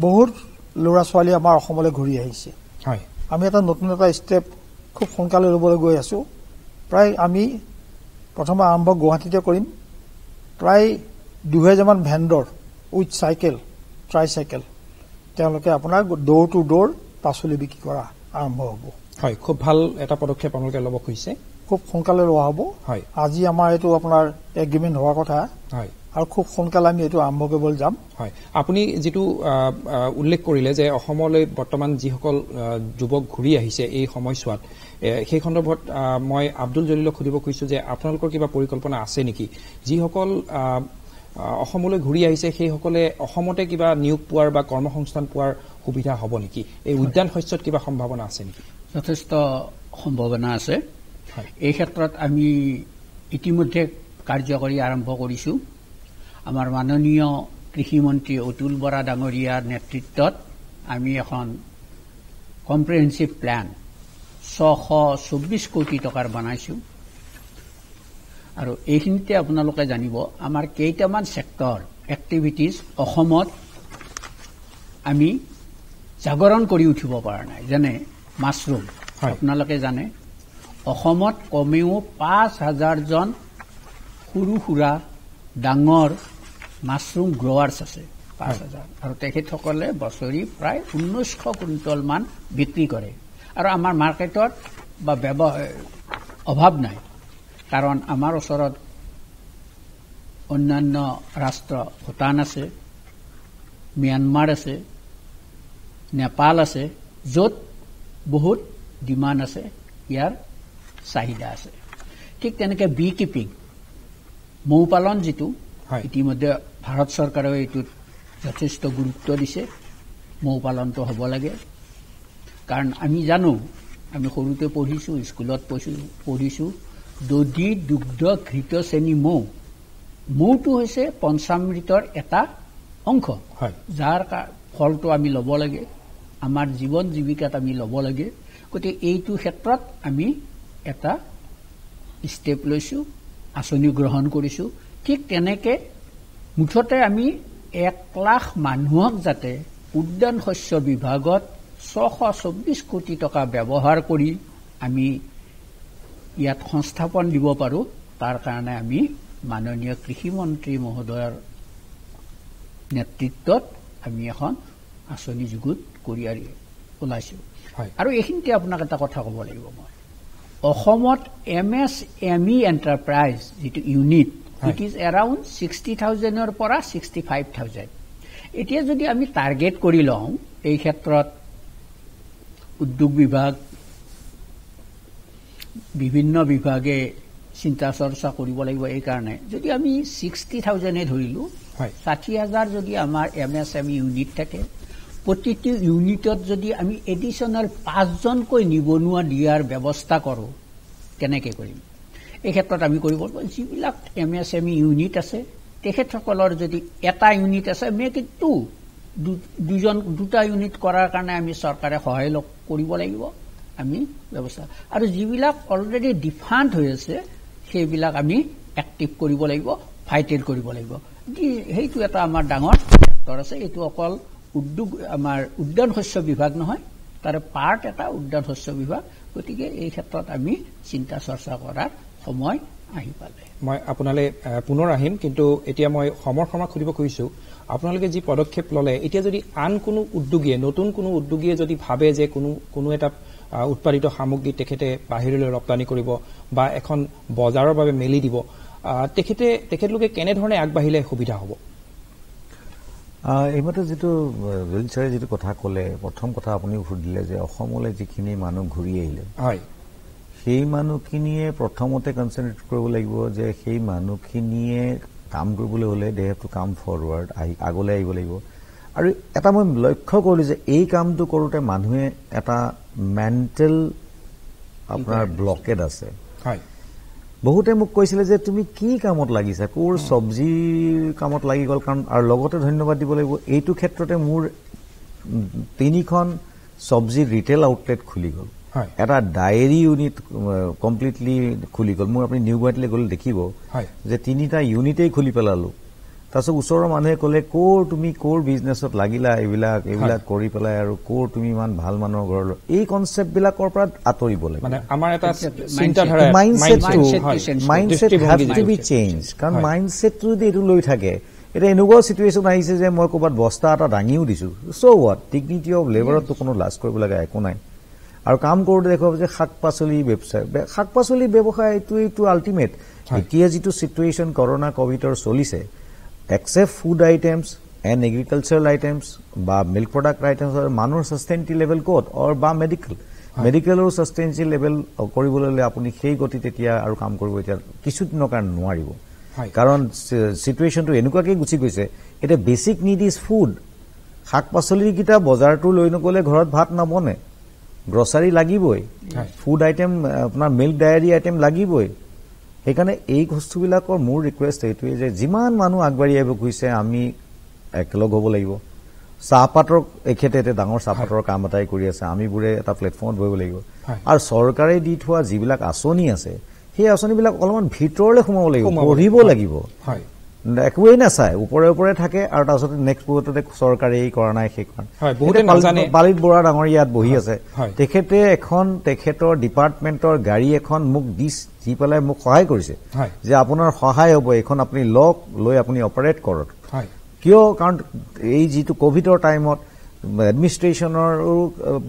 বহুত ল'ৰা ছোৱালী আমাৰ অসমলৈ ঘূৰি আহিছে আমি এটা নতুন এটা ষ্টেপ খুব সোনকালে ল'বলৈ গৈ আছোঁ প্ৰায় আমি প্ৰথমে আৰম্ভ গুৱাহাটীতে কৰিম প্ৰায় 2000 মান ভেণ্ডৰ উইথ চাইকেল ট্ৰাইচাইকেল তেওঁলোকে আপোনাৰ ডোৰ টু ডোৰ পাচলি বিক্ৰী কৰা আৰম্ভ হ'ব হয় খুব ভাল এটা পদক্ষেপ আপোনালোকে ল'ব খুজিছে খুব সোনকালে লোৱা হ'ব আজি আমাৰ এইটো আপোনাৰ এগ্ৰিমেণ্ট হোৱাৰ কথা আৰু খুব সোনকালে আমি এইটো আৰম্ভ কৰিবলৈ যাম হয় আপুনি যেটো উল্লেখ কৰিলে যে অসমলৈ বৰ্তমান যিসকল যুৱক ঘূৰি আহিছে এই সময়ছোৱাত সেই সন্দৰ্ভত মই আব্দুল জলিলক সুধিব খুজিছো যে আপোনালোকৰ কিবা পৰিকল্পনা আছে নেকি যিসকল অসমলৈ ঘূৰি আহিছে সেইসকলে অসমতে কিবা নিয়োগ পোৱাৰ বা কৰ্মসংস্থান পোৱাৰ সুবিধা হ'ব নেকি এই উদ্যান শস্যত কিবা সম্ভাৱনা আছে নেকি যথেষ্ট সম্ভাৱনা আছে এই ক্ষেত্ৰত আমি ইতিমধ্যে কাৰ্যকৰী আৰম্ভ কৰিছো আমাৰ মাননীয় কৃষি মন্ত্ৰী অতুল বৰা ডাঙৰীয়াৰ নেতৃত্বত আমি এখন কম্প্ৰিহেনসিভ প্ল্যান 624 কোটি টকাৰ বনাইছো আৰু এইখিনিতে আপোনালোকে জানিব আমাৰ কেইটামান সেক্টৰ এক্টিভিটিজ অসমত আমি জাগৰণ কৰি উঠিব পৰা নাই যেনে মাছৰুম আপোনালোকে জানে অসমত কমেও 5000 জন সৰু সুৰা ডাঙৰ মাছৰুম গ্ৰোৱাৰ্ছ আছে 5000 আৰু তেখেতসকলে বছৰি প্ৰায় 1900 কুইণ্টল মান বিক্ৰী কৰে আৰু আমাৰ মাৰ্কেটত বা অভাৱ নাই কাৰণ আমাৰ ওচৰত অন্যান্য ৰাষ্ট্ৰ ভূটান আছে ম্যানমাৰ আছে নেপাল আছে য'ত বহুত ডিমাণ্ড আছে ইয়াৰ চাহিদা আছে ঠিক তেনেকৈ বি কিপিং মৌ পালন যেটো ইতিমধ্যে ভাৰত চৰকাৰে এইটোত যথেষ্ট গুৰুত্ব দিছে মৌ পালনটো হ'ব লাগে কাৰণ আমি জানো আমি সৰুতে পঢ়িছো স্কুলত পঢ়িছো দধি দুগ্ধ ঘৃত শ্ৰেণী মৌটো হৈছে পঞ্চামৃতৰ এটা অংশ যাৰ ফলটো আমি ল'ব লাগে আমাৰ জীৱন জীৱিকাত আমি ল'ব লাগে গতিকে এইটো ক্ষেত্ৰত আমি এটা ষ্টেপ লৈছো আঁচনি গ্ৰহণ কৰিছো ঠিক তেনেকে মুঠতে আমি 1 লাখ মানুহক যাতে উদ্যান শস্য বিভাগত 624 কোটি টকা ব্যৱহাৰ কৰি আমি ইয়াত সংস্থাপন দিব পাৰো তাৰ কাৰণে আমি মাননীয় কৃষি মন্ত্ৰী মহোদয়ৰ নেতৃত্বত আমি এখন আঁচনি যুগুত কৰি ওলাইছো আৰু এইখিনিতে আপোনাক এটা কথা ক'ব লাগিব মই অসমত MSME এন্টাৰপ্ৰাইজ যেটো ইউনিট ইট ইজ এৰাউণ্ড 60,000 ৰ পৰা 65,000 এতিয়া যদি আমি টাৰ্গেট কৰি লওঁ এই ক্ষেত্ৰত উদ্যোগ বিভাগ বিভিন্ন বিভাগে চিন্তা চৰ্চা কৰিব লাগিব এই কাৰণে যদি আমি 60,000 ধৰিলো 60,000 যদি আমাৰ MSME ইউনিট থাকে প্ৰতিটো ইউনিটত যদি আমি এডিশনাল 5 জনকৈ নিবনুৱা দিয়াৰ ব্যৱস্থা কৰো কেনেকৈ কৰিম এই ক্ষেত্ৰত আমি কৰিব লাগিব যিবিলাক MSME ইউনিট আছে তেখেতসকলৰ যদি এটা ইউনিট আছে মেক ইট দুটা ইউনিট কৰাৰ কাৰণে আমি চৰকাৰে সহায় কৰিব লাগিব আমি ব্যৱস্থা আৰু যিবিলাক অলৰেডি ডিফান্ড হৈ আছে সেইবিলাক আমি এক্টিভ কৰিব লাগিব ফাইটেড কৰিব লাগিব সেইটো এটা আমাৰ ডাঙৰ ফেক্টৰ আছে এইটো অকল উদ্যোগ আমাৰ উদ্যান শস্য বিভাগ নহয় তাৰে পাৰ্ট এটা উদ্যান শস্য বিভাগ গতিকে এই ক্ষেত্ৰত আমি চিন্তা চৰ্চা কৰাৰ সময় আহি পালে মই আপোনালৈ পুনৰ আহিম কিন্তু এতিয়া মই সমৰ্থনক সুধিব খুজিছো আপোনালোকে যি পদক্ষেপ ললে এতিয়া যদি আন কোনো উদ্যোগীয়ে নতুন কোনো উদ্যোগীয়ে যদি ভাবে যে কোনো এটা উৎপাদিত সামগ্ৰী তেখেতে বাহিৰলৈ ৰপ্তানি কৰিব বা এখন বজাৰৰ বাবে মেলি দিব তেখেতলোকে কেনেধৰণে আগবাঢ়িলে সুবিধা হ'ব এইমতে যেটো ৱেলচাৰে যেটো কথা ক'লে প্ৰথম কথা আপুনি সুধিলে যে অসমলৈ যিখিনি মানুহ ঘূৰি আহিলে হয় সেই মানুহখিনিয়ে প্ৰথমতে কনসেন্ট্ৰেট কৰিব লাগিব যে সেই মানুহখিনিয়ে কাম কৰিবলৈ হলে they have to come forward আগলৈ আহিব লাগিব আৰু এটা মই লক্ষ্য কৰিলো যে এই কামটো কৰোতে মানুহে এটা মেণ্টেল আপোনাৰ ব্লকেড আছে হয় বহুতে মোক কৈছিলে যে তুমি কি কামত লাগিছা কোৰ সবজি কামত লাগি গল কাৰণ আৰু লগতে ধন্যবাদ দিব লাগিব এইটো ক্ষেত্ৰতে মোৰ 3খন সবজি ৰিটেল আউটলেট খুলি গল এটা ডায়েৰী ইউনিট কমপ্লিটলি খুলি গল মোৰ আপুনি নিউ গুৱাহাটীলৈ গ'লে দেখিব যে 3টা ইউনিটেই খুলি পেলালো তাৰপিছত ওচৰৰ মানুহে ক'লে তুমি কোৰ বিজনেছত লাগিলা এইবিলাক কৰি পেলাই আৰু তুমি ইমান ভাল মানুহৰ ঘৰলৈ এই কনচেপ্ট বিলাকৰ পৰা আঁতৰিব লাগে মানে আমাৰ এটা চিন্তাধাৰা mindset have to be change কাৰণ মাইণ্ডছেটটো যদি এইটো লৈ থাকে এটা এনেকুৱা সিচুৱেশ্যন আহিছে যে মই ক'ৰবাত বস্তা এটা দাঙিও দিছো চ' হোৱাট ডিগনিটি অফ লেবাৰতো কোনো লাজ কৰিব লগা একো নাই আৰু কাম কৰোঁতে দেখুৱাব যে শাক-পাচলি ব্যৱসায় এইটো আল্টিমেট এতিয়া যিটো সিচুৱেশ্যন কৰোনা কোভিডৰ চলিছে except food items and agricultural items বা milk product items মানুহৰ সাস্টেইনেবিলিটি লেভেল কোড অৰ বা মেডিকেলৰ সাস্টেইনেবিলিটি লেভেল কৰিবলৈ আপুনি সেই গতিত এতিয়া আৰু কাম কৰিব এতিয়া কিছু দিনৰ কাৰণে নোৱাৰিব কাৰণ সিচুৱেশ্যনটো এনেকুৱাকৈ গুচি গৈছে এতিয়া বেসিক নিড ইজ ফুড শাক-পাচলিৰ কিটা বজাৰটো লৈ নগলে ঘৰত ভাত নবনে গ্ৰসাৰী লাগিবই ফুড আইটেম আপোনাৰ মিল্ক ডায়েৰী আইটেম লাগিবই সেইকাৰণে এই বস্তুবিলাকৰ মোৰ ৰিকুৱেষ্ট এইটোৱে যে যিমান মানুহ আগবাঢ়ি আহিব খুজিছে আমি একলগ হ'ব লাগিব চাহপাতৰ এখেতে ডাঙৰ চাহপাতৰ কাম এটাই কৰি আছে আমিবোৰে এটা প্লেটফৰ্মত বহিব লাগিব আৰু চৰকাৰে দি থোৱা যিবিলাক আঁচনি আছে সেই আঁচনিবিলাক অলপমান ভিতৰলৈ সোমাব লাগিব পঢ়িব লাগিব একোৱেই নাচায় ওপৰে থাকে আৰু তাৰপিছত নেক্সট মুহূৰ্ততে চৰকাৰে এই কৰা নাই সেইখন পালিত বৰা ডাঙৰ ইয়াত বহি আছে তেখেতে তেখেতৰ ডিপাৰ্টমেণ্টৰ গাড়ী এখন মোক দি পেলাই মোক সহায় কৰিছে যে আপোনাৰ সহায় হ'ব এখন আপুনি লৈ আপুনি অপাৰেট কৰক কিয় কাৰণ এই যিটো কোভিডৰ টাইমত এডমিনিষ্ট্ৰেশ্যনৰো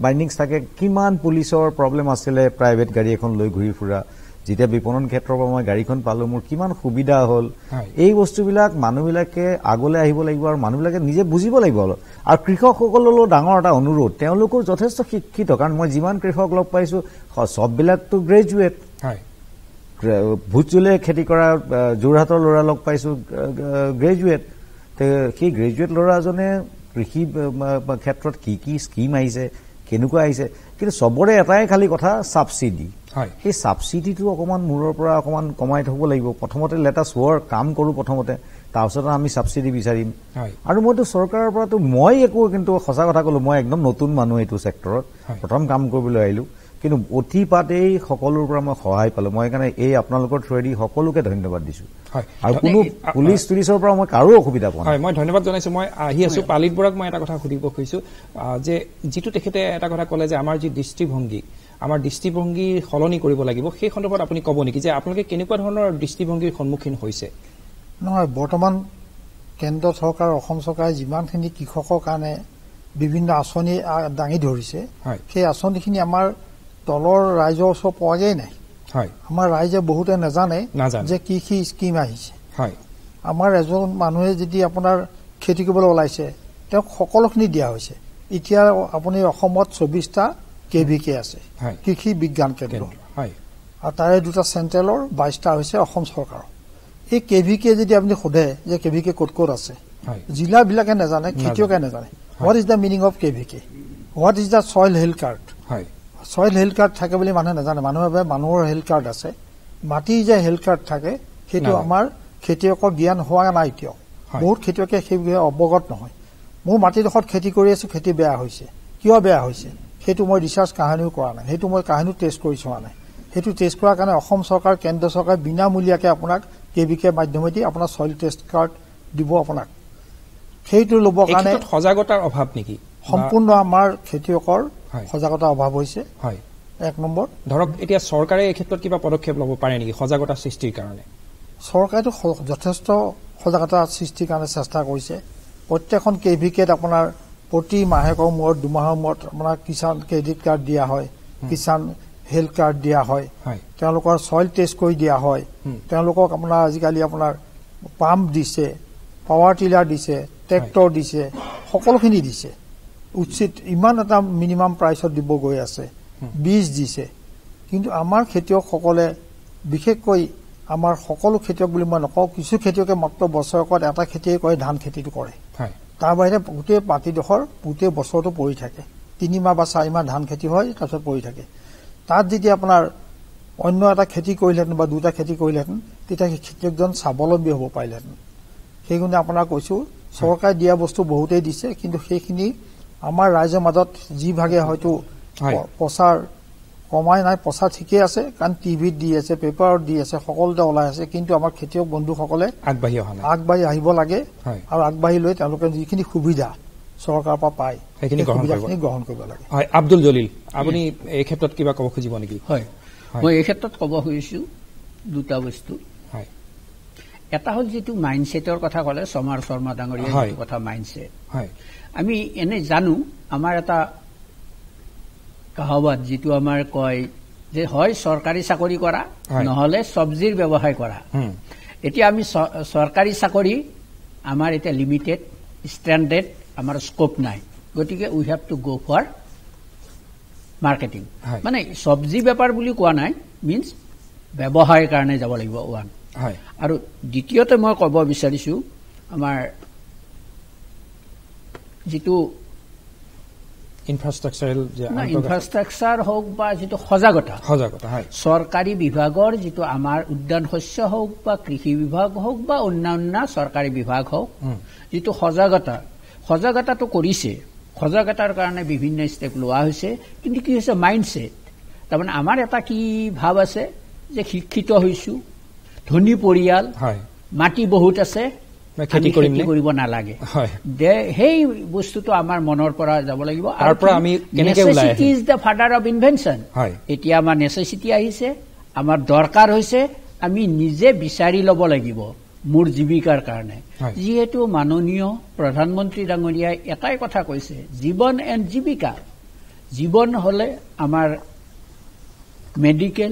বাইণ্ডিংছ থাকে কিমান পুলিচৰ প্ৰব্লেম আছিলে প্ৰাইভেট গাড়ী এখন লৈ ঘূৰি ফুৰা যেতিয়া বিপণন ক্ষেত্ৰৰ পৰা মই গাড়ীখন পালো মোৰ কিমান সুবিধা হ'ল এই বস্তুবিলাক মানুহবিলাকে আগলৈ আহিব লাগিব আৰু মানুহবিলাকে নিজে বুজিব লাগিব আৰু কৃষকসকললৈও ডাঙৰ এটা অনুৰোধ তেওঁলোকো যথেষ্ট শিক্ষিত কাৰণ মই যিমান কৃষক লগ পাইছো সববিলাকতো গ্ৰেজুৱেট ভোট জলকীয়া খেতি কৰা যোৰহাটৰ ল'ৰা লগ পাইছো গ্ৰেজুৱেট সেই গ্ৰেজুৱেট ল'ৰাজনে কৃষি ক্ষেত্ৰত কি স্কিম আহিছে কেনেকুৱা আহিছে কিন্তু সবৰে এটাই খালি কথা সাবসিডি সেই সাবসিডিটো অকমান মূৰৰ পৰা অকমান কমাই থব লাগিব প্ৰথমতে লেটাছ ৱৰ্ক কাম কৰো প্ৰথমতে তাৰপিছত আমি সাবসিডি বিচাৰিম আৰু মইতো চৰকাৰৰ পৰাতো মই একো কিন্তু সঁচা কথা ক'লো মই একদম নতুন মানুহ এইটো ছেক্টৰত প্ৰথম কাম কৰিবলৈ আহিলো কিন্তু অতিপাতেই সকলোৰ পৰা মই সহায় পালো মই কাৰণে এই আপোনালোকৰ থ্ৰুৱেদি সকলোকে ধন্যবাদ দিছো আৰু কোনো পুলিচৰ পৰা মই কাৰো অসুবিধা পোৱা নাই মই ধন্যবাদ জনাইছো মই আহি আছো পালিত বৰাক মই এটা কথা সুধিব খুজিছো যে যিটো তেখেতে এটা কথা ক'লে যে আমাৰ যি দৃষ্টিভংগী সলনি কৰিব লাগিব সেই সন্দৰ্ভত আপুনি ক'ব নেকি যে আপোনালোকে কেনেকুৱা ধৰণৰ দৃষ্টিভংগীৰ সন্মুখীন হৈছে নহয় বৰ্তমান কেন্দ্ৰ চৰকাৰ অসম চৰকাৰে যিমানখিনি কৃষকৰ কাৰণে বিভিন্ন আঁচনি দাঙি ধৰিছে সেই আঁচনিখিনি আমাৰ তলৰ ৰাইজৰ ওচৰত পোৱাগৈ নাই আমাৰ ৰাইজে বহুতে নাজানে যে কি স্কিম আহিছে আমাৰ এজন মানুহে যদি আপোনাৰ খেতি কৰিবলৈ ওলাইছে তেওঁক সকলোখিনি দিয়া হৈছে এতিয়া আপুনি অসমত 24টা KVK আছে কৃষি বিজ্ঞান কেন্দ্ৰ আৰু তাৰে 2টা চেণ্ট্ৰেলৰ 22টা হৈছে অসম চৰকাৰৰ এই KVK যদি আপুনি সোধে যে KVK ক'ত আছে জিলাবিলাকে নাজানে খেতিয়কে নাজানে what is the meaning of KVK what is the soil health card soil health card থাকে বুলি মানুহে নাজানে মানুহে ভাবে মানুহৰ হেল্থ কাৰ্ড আছে মাটিৰ যে হেল্থ কাৰ্ড থাকে সেইটো আমাৰ খেতিয়কৰ জ্ঞান হোৱা নাই এতিয়াও বহুত খেতিয়কে সেই বিষয়ে অৱগত নহয় মোৰ মাটিডোখৰত খেতি কৰি আছো খেতি বেয়া হৈছে কিয় বেয়া হৈছে সেইটো মই ৰিচাৰ্চ কাহিনীও কৰা নাই সেইটো মই কাহিনী টেষ্ট কৰি চোৱা নাই সেইটো টেষ্ট কৰাৰ কাৰণে অসম চৰকাৰ কেন্দ্ৰ চৰকাৰে বিনামূলীয়াকৈ আপোনাক KVK মাধ্যমেদি আপোনাৰ সইল টেষ্ট কাৰ্ড দিব আপোনাক সেইটো ল'বৰ কাৰণে সজাগতাৰ অভাৱ নেকি সম্পূৰ্ণ আমাৰ খেতিয়কৰ সজাগতাৰ অভাৱ হৈছে এক নম্বৰ। ধৰক এতিয়া চৰকাৰে এই ক্ষেত্ৰত কিবা পদক্ষেপ ল'ব পাৰে নেকি সজাগতা সৃষ্টিৰ কাৰণে? চৰকাৰেতো যথেষ্ট সজাগতা সৃষ্টিৰ কাৰণে চেষ্টা কৰিছে। প্ৰত্যেকখন কেভিকেত আপোনাৰ প্ৰতি মাহেকৰ মূৰত 2 মাহৰ মূৰত আপোনাৰ কিষাণ ক্ৰেডিট কাৰ্ড দিয়া হয়, কিষাণ হেল্থ কাৰ্ড দিয়া হয়, তেওঁলোকৰ চইল টেষ্ট কৰি দিয়া হয়, তেওঁলোকক আপোনাৰ আজিকালি আপোনাৰ পাম্প দিছে, পাৱাৰ টিলাৰ দিছে, ট্ৰেক্টৰ দিছে, সকলোখিনি দিছে। উচিত ইমান এটা মিনিমাম প্ৰাইচত দিব গৈ আছে, বীজ দিছে। কিন্তু আমাৰ খেতিয়কসকলে বিশেষকৈ আমাৰ সকলো খেতিয়ক বুলি মই নকওঁ, কিছু খেতিয়কে মাত্ৰ বছৰেকত এটা খেতিয়ে কৰে, ধান খেতিটো কৰে। তাৰ বাহিৰে গোটেই মাটিডোখৰ গোটেই বছৰটো পৰি থাকে, 3 মাহ বা 4 মাহ ধান খেতি হয়, তাৰপিছত পৰি থাকে। তাত যেতিয়া আপোনাৰ অন্য এটা খেতি কৰিলেহেঁতেন বা 2টা খেতি কৰিলেহেঁতেন তেতিয়া খেতিয়কজন স্বাৱলম্বী হ'ব পাৰিলেহেঁতেন। সেইকাৰণে আপোনাক কৈছোঁ চৰকাৰে দিয়া বস্তু বহুতেই দিছে, কিন্তু সেইখিনি আমাৰ ৰাইজৰ মাজত যিভাগে হয়তো প্ৰচাৰ কমাই নাই, প্ৰচাৰ ঠিকেই আছে, কাৰণ টিভিত দি আছে, পেপাৰত দি আছে, সকলোতে ওলাই আছে, কিন্তু আমাৰ খেতিয়ক বন্ধুসকলে আগবাঢ়ি আহিব লাগে আৰু আগবাঢ়ি লৈ তেওঁলোকে যিখিনি সুবিধা চৰকাৰৰ পৰা পায় সেইখিনি গ্ৰহণ কৰিব লাগে। হয়, আব্দুল জলিল, আপুনি এই ক্ষেত্ৰত কিবা ক'ব খুজিব নেকি? হয়, মই এই ক্ষেত্ৰত ক'ব খুজিছোঁ 2টা বস্তু। এটা হ'ল যিটো মাইণ্ডছেটৰ কথা ক'লে সমাৰ শৰ্মা ডাঙৰীয়া, যিটো কথা মাইণ্ডছেট, আমি এনে জানো আমাৰ এটা কাহাৱত যিটো আমাৰ কয় যে হয় চৰকাৰী চাকৰি কৰা নহ'লে চব্জিৰ ব্যৱসায় কৰা। এতিয়া আমি চৰকাৰী চাকৰি আমাৰ এতিয়া লিমিটেড, ষ্টেণ্ডাৰ্ড, আমাৰ স্কোপ নাই, গতিকে উই হেভ টু গ' ফৰ মাৰ্কেটিং। মানে চব্জি বেপাৰ বুলি কোৱা নাই, মিনছ ব্যৱসায়ৰ কাৰণে যাব লাগিব ওৱান। আৰু দ্বিতীয়তে মই ক'ব বিচাৰিছোঁ আমাৰ যিটো ইনফ্ৰাষ্ট্ৰাকচাৰ হওক বা যিটো সজাগতা চৰকাৰী বিভাগৰ, যিটো আমাৰ উদ্যান শস্য হওক বা কৃষি বিভাগ হওক বা অন্যান্য চৰকাৰী বিভাগ হওক, যিটো সজাগতাটো কৰিছে, সজাগতাৰ কাৰণে বিভিন্ন ষ্টেপ লোৱা হৈছে। কিন্তু কি হৈছে মাইণ্ডছেট, তাৰমানে আমাৰ এটা কি ভাৱ আছে যে শিক্ষিত হৈছোঁ, ধনী পৰিয়াল, মাটি বহুত আছে, খেতি কৰিব নালাগে, সেই বস্তুটো আমাৰ মনৰ পৰা যাব লাগিব। Necessity is the father of invention. এতিয়া আমাৰ নেচেচিটি আহিছে, আমাৰ দৰকাৰ হৈছে, আমি নিজে বিচাৰি ল'ব লাগিব মোৰ জীৱিকাৰ কাৰণে। যিহেতু মাননীয় প্ৰধানমন্ত্ৰী ডাঙৰীয়াই এটাই কথা কৈছে, জীৱন এণ্ড জীৱিকা। জীৱন হ'লে আমাৰ মেডিকেল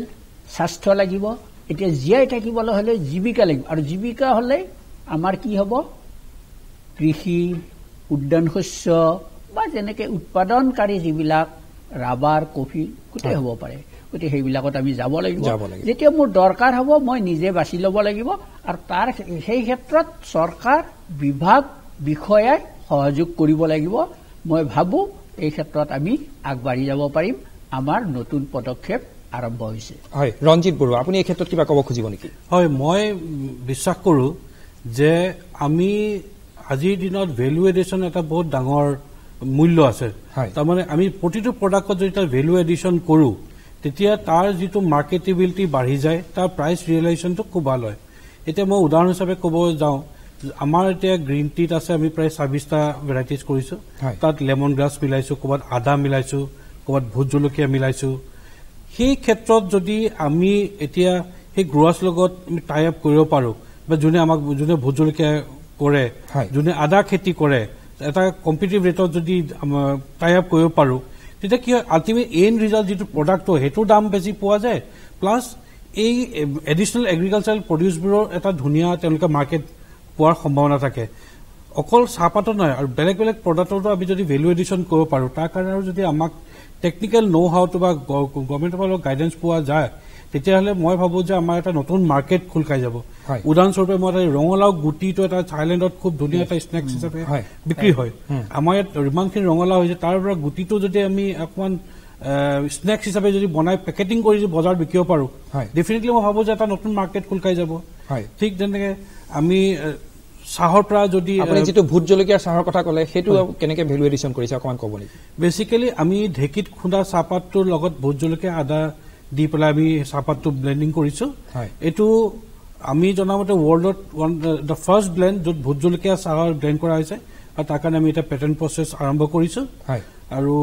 স্বাস্থ্য লাগিব, এতিয়া জীয়াই থাকিবলৈ হ'লে জীৱিকা লাগিব, আৰু জীৱিকা হ'লে আমাৰ কি হ'ব, কৃষি, উদ্যান শস্য বা যেনেকৈ উৎপাদনকাৰী যিবিলাক ৰাবাৰ, কফি গোটেই হ'ব পাৰে। গতিকে সেইবিলাকত আমি যাব লাগিব। যেতিয়া মোৰ দৰকাৰ হ'ব মই নিজে বাছি ল'ব লাগিব, আৰু সেই ক্ষেত্ৰত চৰকাৰ, বিভাগ, বিষয়াই সহযোগ কৰিব লাগিব। মই ভাবোঁ এই ক্ষেত্ৰত আমি আগবাঢ়ি যাব পাৰিম। আমাৰ নতুন পদক্ষেপ আৰম্ভ হৈছে। হয়, ৰঞ্জিত বৰুৱা, আপুনি এই ক্ষেত্ৰত কিবা ক'ব খুজিব নেকি? হয়, মই বিশ্বাস কৰোঁ যে আমি আজিৰ দিনত ভেলু এডিশ্যন এটা বহুত ডাঙৰ মূল্য আছে। তাৰমানে আমি প্ৰতিটো প্ৰডাক্টত যদি তাৰ ভেলু এডিশ্যন কৰোঁ তেতিয়া তাৰ যিটো মাৰ্কেটেবিলিটি বাঢ়ি যায়, তাৰ প্ৰাইচ ৰিয়েলাইজেশ্যনটো খুব ভাল হয়। এতিয়া মই উদাহৰণ হিচাপে ক'ব যাওঁ, আমাৰ এতিয়া গ্ৰীণ টিত আছে আমি প্ৰায় 26টা ভেৰাইটিজ কৰিছোঁ। তাত লেমন গ্ৰাছ মিলাইছোঁ, ক'ৰবাত আদা মিলাইছোঁ, ক'ৰবাত ভোট জলকীয়া মিলাইছোঁ। সেই ক্ষেত্ৰত যদি আমি এতিয়া সেই গ্ৰোৱাৰ্ছ লগত আমি টাই আপ কৰিব পাৰোঁ, বা যোনে ভোট জলকীয়া কৰে, যোনে আদা খেতি কৰে, এটা কম্পিটিটিভ ৰেটত যদি টাই আপ কৰিব পাৰোঁ, তেতিয়া কি হয়, আল্টিমেট এণ্ড ৰিজাল্ট যিটো প্ৰডাক্ট হয় সেইটোৰ দাম বেছি পোৱা যায়, প্লাছ এই এডিশ্যনেল এগ্ৰিকালচাৰেল প্ৰডিউচবোৰৰ এটা ধুনীয়া তেওঁলোকে মাৰ্কেট পোৱাৰ সম্ভাৱনা থাকে। অকল চাহপাতৰ নহয়, আৰু বেলেগ বেলেগ প্ৰডাক্টতো আমি যদি ভেলু এডিশ্যন কৰিব পাৰোঁ, তাৰ কাৰণে আৰু যদি আমাক টেকনিকেল ন' হাউটো বা গভৰ্ণমেণ্টৰ পৰা গাইডেঞ্চ পোৱা যায়, তেতিয়াহ'লে মই ভাবোঁ যে আমাৰ এটা নতুন মাৰ্কেট খোল খাই যাব। উদাহৰণস্বৰূপে মই ৰঙালাও গুটিটো এটা থাইলেণ্ডত খুব ধুনীয়া এটা স্নেক্স হিচাপে বিক্ৰী হয়। আমাৰ ইয়াত ইমানখিনি ৰঙালাও হৈছে, তাৰ পৰা গুটিটো যদি আমি অকণমান স্নেক্স হিচাপে যদি বনাই পেকেটিং কৰি যদি বজাৰত বিকিব পাৰোঁ, ডেফিনেটলি মই ভাবোঁ যে এটা নতুন মাৰ্কেট খোল খাই যাব। ঠিক তেনেকৈ আমি চাহৰ পৰা যদি যিটো ভোট জলকীয়াৰ চাহৰ কথা ক'লে, সেইটো কেনেকৈ ভেলু এডিশ্যন কৰিছে অকণমান ক'ব নেকি? বেচিকেলি আমি ঢেঁকীত খুন্দা চাহপাতটোৰ লগত ভোট জলকীয়া, আদা দি পেলাই আমি চাহপাতটো ব্লেণ্ডিং কৰিছোঁ। এইটো আমি জনামতে ৱৰ্ল্ডত দ্য ফাৰ্ষ্ট ব্লেণ্ড য'ত ভোট জলকীয়া চাহৰ ব্লেণ্ড কৰা হৈছে, আৰু তাৰ কাৰণে আমি এটা পেটেণ্ট প্ৰচেছ আৰম্ভ কৰিছোঁ। আৰু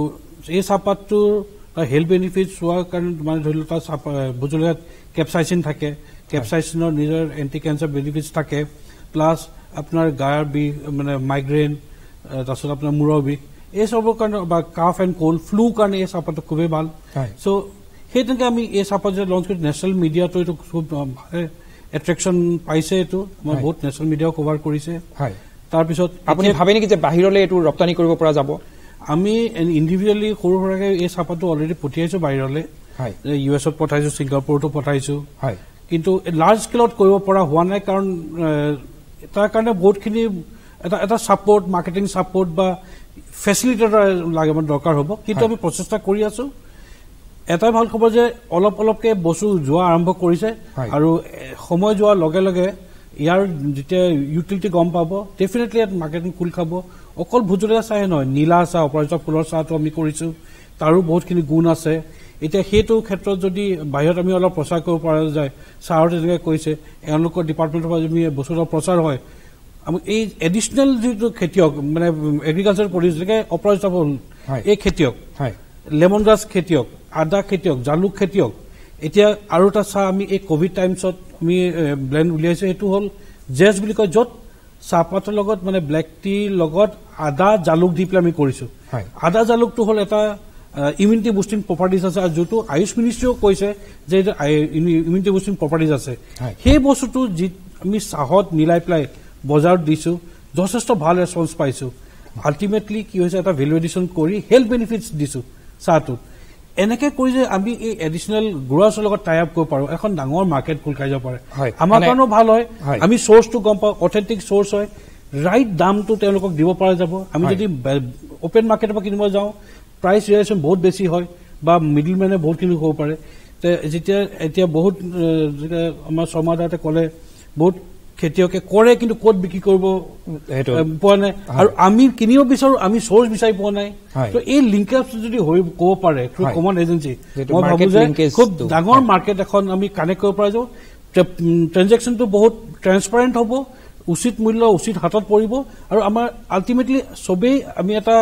এই চাহপাতটোৰ হেল্থ বেনিফিট চোৱাৰ কাৰণে মানে ধৰি লওক ভোজলকীয়াত কেপচাইচিন থাকে, কেপচাইচিনৰ নিজৰ এণ্টি কেঞ্চাৰ বেনিফিটছ থাকে, প্লাছ আপোনাৰ গাৰ বিষ মানে মাইগ্ৰেইন, তাৰপিছত আপোনাৰ মূৰৰ বিষ, এই চবৰ কাৰণে বা কাফ এণ্ড কোল্ড ফ্লু কাৰণে এই চাহপাতটো খুবেই ভাল। চ' সেই তেনেকে আমি এই চাহপাত যে লঞ্চ কৰি নেশ্যনেল মিডিয়াটো এইটো খুব এট্ৰেকশ্যন পাইছে, এইটো মই বহুত নেশ্যনেল মিডিয়াও কভাৰ কৰিছে। তাৰপিছত আপুনি ভাবে নেকি যে বাহিৰলৈ এইটো ৰপ্তানি কৰিব পৰা যাব? আমি ইণ্ডিভিজুৱেলি সৰু সুৰাকে এই চাহপাতটো অলৰেডি পঠিয়াইছো বাহিৰলৈ, US পঠাইছো, ছিংগাপুৰতো পঠাইছো, কিন্তু লাৰ্জ স্কেলত কৰিব পৰা হোৱা নাই, কাৰণ তাৰ কাৰণে বহুতখিনি এটা ছাপোৰ্ট, মাৰ্কেটিং ছাপোৰ্ট বা ফেচিলিটেটৰ লাগে মানে দৰকাৰ হ'ব, কিন্তু আমি প্ৰচেষ্টা কৰি আছো। এটাই ভাল খবৰ যে অলপ অলপকে বস্তু যোৱা আৰম্ভ কৰিছে, আৰু সময় যোৱাৰ লগে লগে ইয়াৰ যেতিয়া ইউটিলিটি গম পাব, ডেফিনেটলি ইয়াত মাৰ্কেটিং খোল খাব। অকল ভোজলকীয়া চাহে নহয়, নীলা চাহ, অপৰাজিতা ফুলৰ চাহটো আমি কৰিছো, তাৰো বহুতখিনি গুণ আছে। এতিয়া সেইটো ক্ষেত্ৰত যদি বাহিৰত আমি অলপ প্ৰচাৰ কৰিব পৰা যায়, চাহৰ যেনেকৈ কৈছে এওঁলোকৰ ডিপাৰ্টমেণ্টৰ পৰা যদি বস্তুটো প্ৰচাৰ হয়, আমি এই এডিশ্যনেল যিটো খেতিয়ক মানে এগ্ৰিকালচাৰ প্ৰডিউচ, যেনেকৈ অপৰাজিতা ফুল, এই খেতিয়ক, লেমন গ্ৰাছ খেতিয়ক, আদা খেতিয়ক, জালুক খেতিয়ক, এতিয়া আৰু এটা চাহ আমি এই কোভিড টাইমছত আমি ব্লেণ্ড উলিয়াইছো, সেইটো হ'ল জেছ বুলি কয়, য'ত চাহপাতৰ লগত মানে ব্লেক টিৰ লগত আদা জালুক দি পেলাই আমি কৰিছো। আদা জালুকটো হ'ল এটা ইমিউনিটি বুষ্টিং প্ৰপাৰ্টিজ আছে, আৰু যিটো আয়ুষ মিনিষ্ট্ৰীও কৈছে যে ইমিউনিটি বুষ্টিং প্ৰপাৰ্টিজ আছে, সেই বস্তুটো যি আমি চাহত মিলাই পেলাই বজাৰত দিছো, যথেষ্ট ভাল ৰেছপন্স পাইছো। আল্টিমেটলি কি হৈছে, এটা ভেলু এডিশ্যন কৰি হেল্থ বেনিফিটছ দিছো চাহটোত। এনেকে কৰি যে আমি এই এডিশ্যনেল গ্ৰোৱাৰ্ছৰ লগত টাই আপ কৰিব পাৰো, এখন ডাঙৰ মাৰ্কেট খোল খাই যাব পাৰে, আমাৰ কাৰণেও ভাল হয়। আমি চ'ৰ্চটো গম পাওঁ, অথেণ্টিক চ'ৰ্চ হয়, ৰাইট দামটো তেওঁলোকক দিব পৰা যাব। আমি যদি অপেন মাৰ্কেটৰ পৰা কিনিব যাওঁ, প্ৰাইচ ৰিলেশ্যন বহুত বেছি হয়, বা মিডিল মেনে বহুতখিনি হ'ব পাৰে। যেতিয়া এতিয়া বহুত আমাৰ শৰ্মাদাতে ক'লে, বহুত খেতিয়কে কৰে কিন্তু ক'ত বিক্ৰী কৰিব পোৱা নাই, আৰু আমি কিনিব বিচাৰো, আমি চ'ৰ্চ বিচাৰি পোৱা নাই। তো এই লিংকেজ যদি হৈ ক'ব পাৰে থ্ৰু কমন এজেঞ্চি, মই ভাবো যে খুব ডাঙৰ মাৰ্কেট এখন আমি কানেক্ট কৰিব পৰা যাব। ট্ৰেনজেকশ্যনটো বহুত ট্ৰেন্সপাৰেণ্ট হ'ব, উচিত মূল্য উচিত হাতত পৰিব, আৰু আমাৰ আল্টিমেটলি চবেই আমি এটা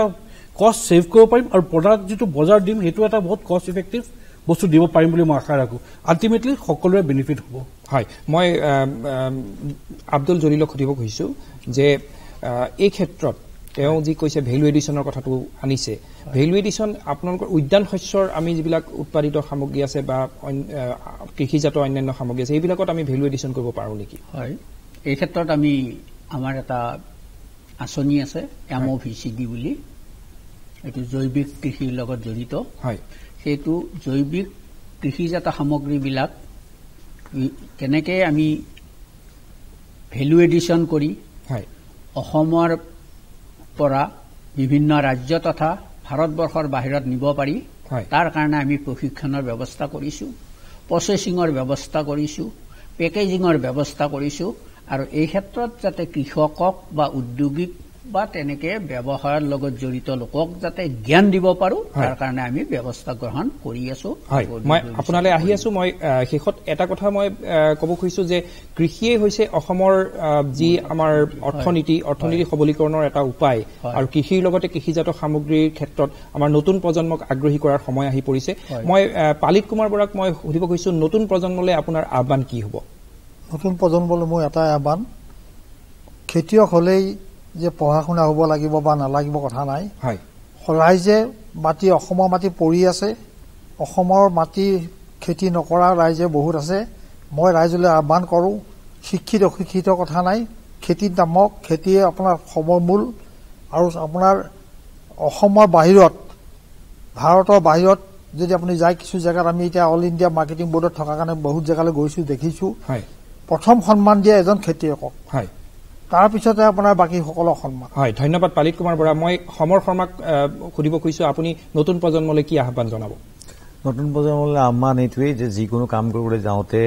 কষ্ট ছেভ কৰিব পাৰিম, আৰু প্ৰডাক্ট যিটো বজাৰ দিম সেইটো এটা বহুত কষ্ট ইফেক্টিভ বস্তু দিব পাৰিম বুলি মই আশা ৰাখোঁ। আল্টিমেটলি সকলোৰে বেনিফিট হ'ব। হয়, মই আব্দুল জলিলক সুধিব খুজিছোঁ যে এই ক্ষেত্ৰত তেওঁ যি কৈছে ভেলু এডিশ্যনৰ কথাটো আনিছে, ভেলু এডিশ্যন আপোনালোকৰ উদ্যান শস্যৰ আমি যিবিলাক উৎপাদিত সামগ্ৰী আছে বা কৃষিজাত অন্যান্য সামগ্ৰী আছে, এইবিলাকত আমি ভেলু এডিশ্যন কৰিব পাৰোঁ নেকি? হয়, এই ক্ষেত্ৰত আমাৰ এটা আঁচনি আছে, MOVCD বুলি, এইটো জৈৱিক কৃষিৰ লগত জড়িত। হয়, সেইটো জৈৱিক কৃষিজাত সামগ্ৰীবিলাক কেনেকৈ আমি ভেলু এডিশ্যন কৰি অসমৰ পৰা বিভিন্ন ৰাজ্য তথা ভাৰতবৰ্ষৰ বাহিৰত নিব পাৰি, তাৰ কাৰণে আমি প্ৰশিক্ষণৰ ব্যৱস্থা কৰিছোঁ, প্ৰচেছিঙৰ ব্যৱস্থা কৰিছোঁ, পেকেজিঙৰ ব্যৱস্থা কৰিছোঁ, আৰু এই ক্ষেত্ৰত যাতে কৃষকক বা উদ্যোগীক বা তেনেকে ব্যৱসায়ৰ লগত জড়িত লোকক যাতে জ্ঞান দিব পাৰো, তাৰ কাৰণে আমি ব্যৱস্থা গ্ৰহণ কৰি আছো। মই আপোনালৈ আহি আছো। মই শেষত এটা কথা মই ক'ব খুজিছো যে কৃষিয়ে হৈছে অসমৰ যি আমাৰ অৰ্থনীতি সবলীকৰণৰ এটা উপায়, আৰু কৃষিৰ লগতে কৃষিজাত সামগ্ৰীৰ ক্ষেত্ৰত আমাৰ নতুন প্ৰজন্মক আগ্ৰহী কৰাৰ সময় আহি পৰিছে। মই পালিত কুমাৰ বৰাক মই সুধিব খুজিছো, নতুন প্ৰজন্মলৈ আপোনাৰ আহ্বান কি হ'ব? নতুন প্ৰজন্মলৈ মোৰ এটাই আহ্বান, খেতিয়ক হ'লেই যে পঢ়া শুনা হ'ব লাগিব বা নালাগিব কথা নাই। ৰাইজে মাটি, অসমৰ মাটি পৰি আছে, অসমৰ মাটি খেতি নকৰা ৰাইজে বহুত আছে। মই ৰাইজলৈ আহ্বান কৰোঁ, শিক্ষিত অশিক্ষিত কথা নাই, খেতিত নামক, খেতিয়ে আপোনাৰ অসমৰ মূল। আৰু আপোনাৰ অসমৰ বাহিৰত, ভাৰতৰ বাহিৰত যদি আপুনি যায়, কিছু জেগাত আমি এতিয়া অল ইণ্ডিয়া মাৰ্কেটিং বোৰ্ডত থকাৰ কাৰণে বহুত জেগালৈ গৈছোঁ, দেখিছোঁ। প্ৰথম সন্মান দিয়ে এজন খেতিয়কক, তাৰপিছতে আপোনাৰ বাকী সকলক সন্মান। হয়, ধন্যবাদ পালিত কুমাৰ বৰা। মই সমৰ শৰ্মাক সুধিব খুজিছোঁ, আপুনি নতুন প্ৰজন্মলৈ কি আহ্বান জনাব? নতুন প্ৰজন্মলৈ আহ্বান এইটোৱেই যে যিকোনো কাম কৰিবলৈ যাওঁতে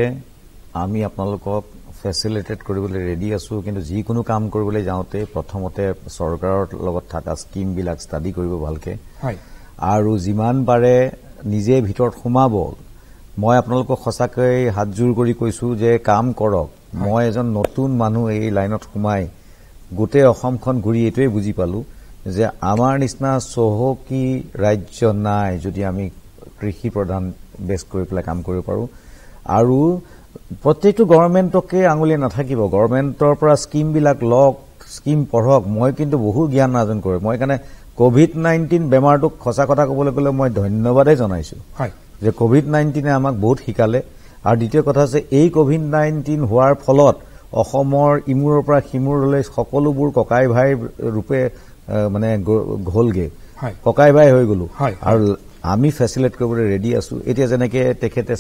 আমি আপোনালোকক ফেচিলিটেট কৰিবলৈ ৰেডি আছোঁ, কিন্তু যিকোনো কাম কৰিবলৈ যাওঁতে প্ৰথমতে চৰকাৰৰ লগত থকা স্কিমবিলাক ষ্টাডি কৰিব ভালকৈ, আৰু যিমান পাৰে নিজে ভিতৰত সোমাব। মই আপোনালোকক সঁচাকৈ হাতযোৰ কৰি কৈছোঁ যে কাম কৰক। মই এজন নতুন মানুহ এই লাইনত সোমাই গোটেই অসমখন ঘূৰি এইটোৱে বুজি পালোঁ যে আমাৰ নিচিনা চহকী ৰাজ্য নাই যদি আমি কৃষি প্ৰধান বেছ কৰি পেলাই কাম কৰিব পাৰোঁ আৰু প্ৰত্যেকটো গভৰ্ণমেণ্টকে আঙুলি নাথাকিব গভৰ্ণমেণ্টৰ পৰা স্কিমবিলাক লওক স্কিম পঢ়ক মই কিন্তু বহু জ্ঞান অৰ্জন কৰোঁ মই কাৰণে COVID-19 বেমাৰটোক সঁচা কথা ক'বলৈ গ'লে মই ধন্যবাদেই জনাইছোঁ যে COVID-19 আমাক বহুত শিকালে আৰু দ্বিতীয় কথা আছে এই COVID-19 হোৱাৰ ফলত অসমৰ ইমূৰৰ পৰা সিমূৰলৈ সকলোবোৰ ককাই ভাই ৰূপে মানে ঘলগে ককাই ভাই হৈ গ'লো আৰু আমি ফেচিলেট কৰিবলৈ ৰেডি আছো এতিয়া যেনেকে তেখেতে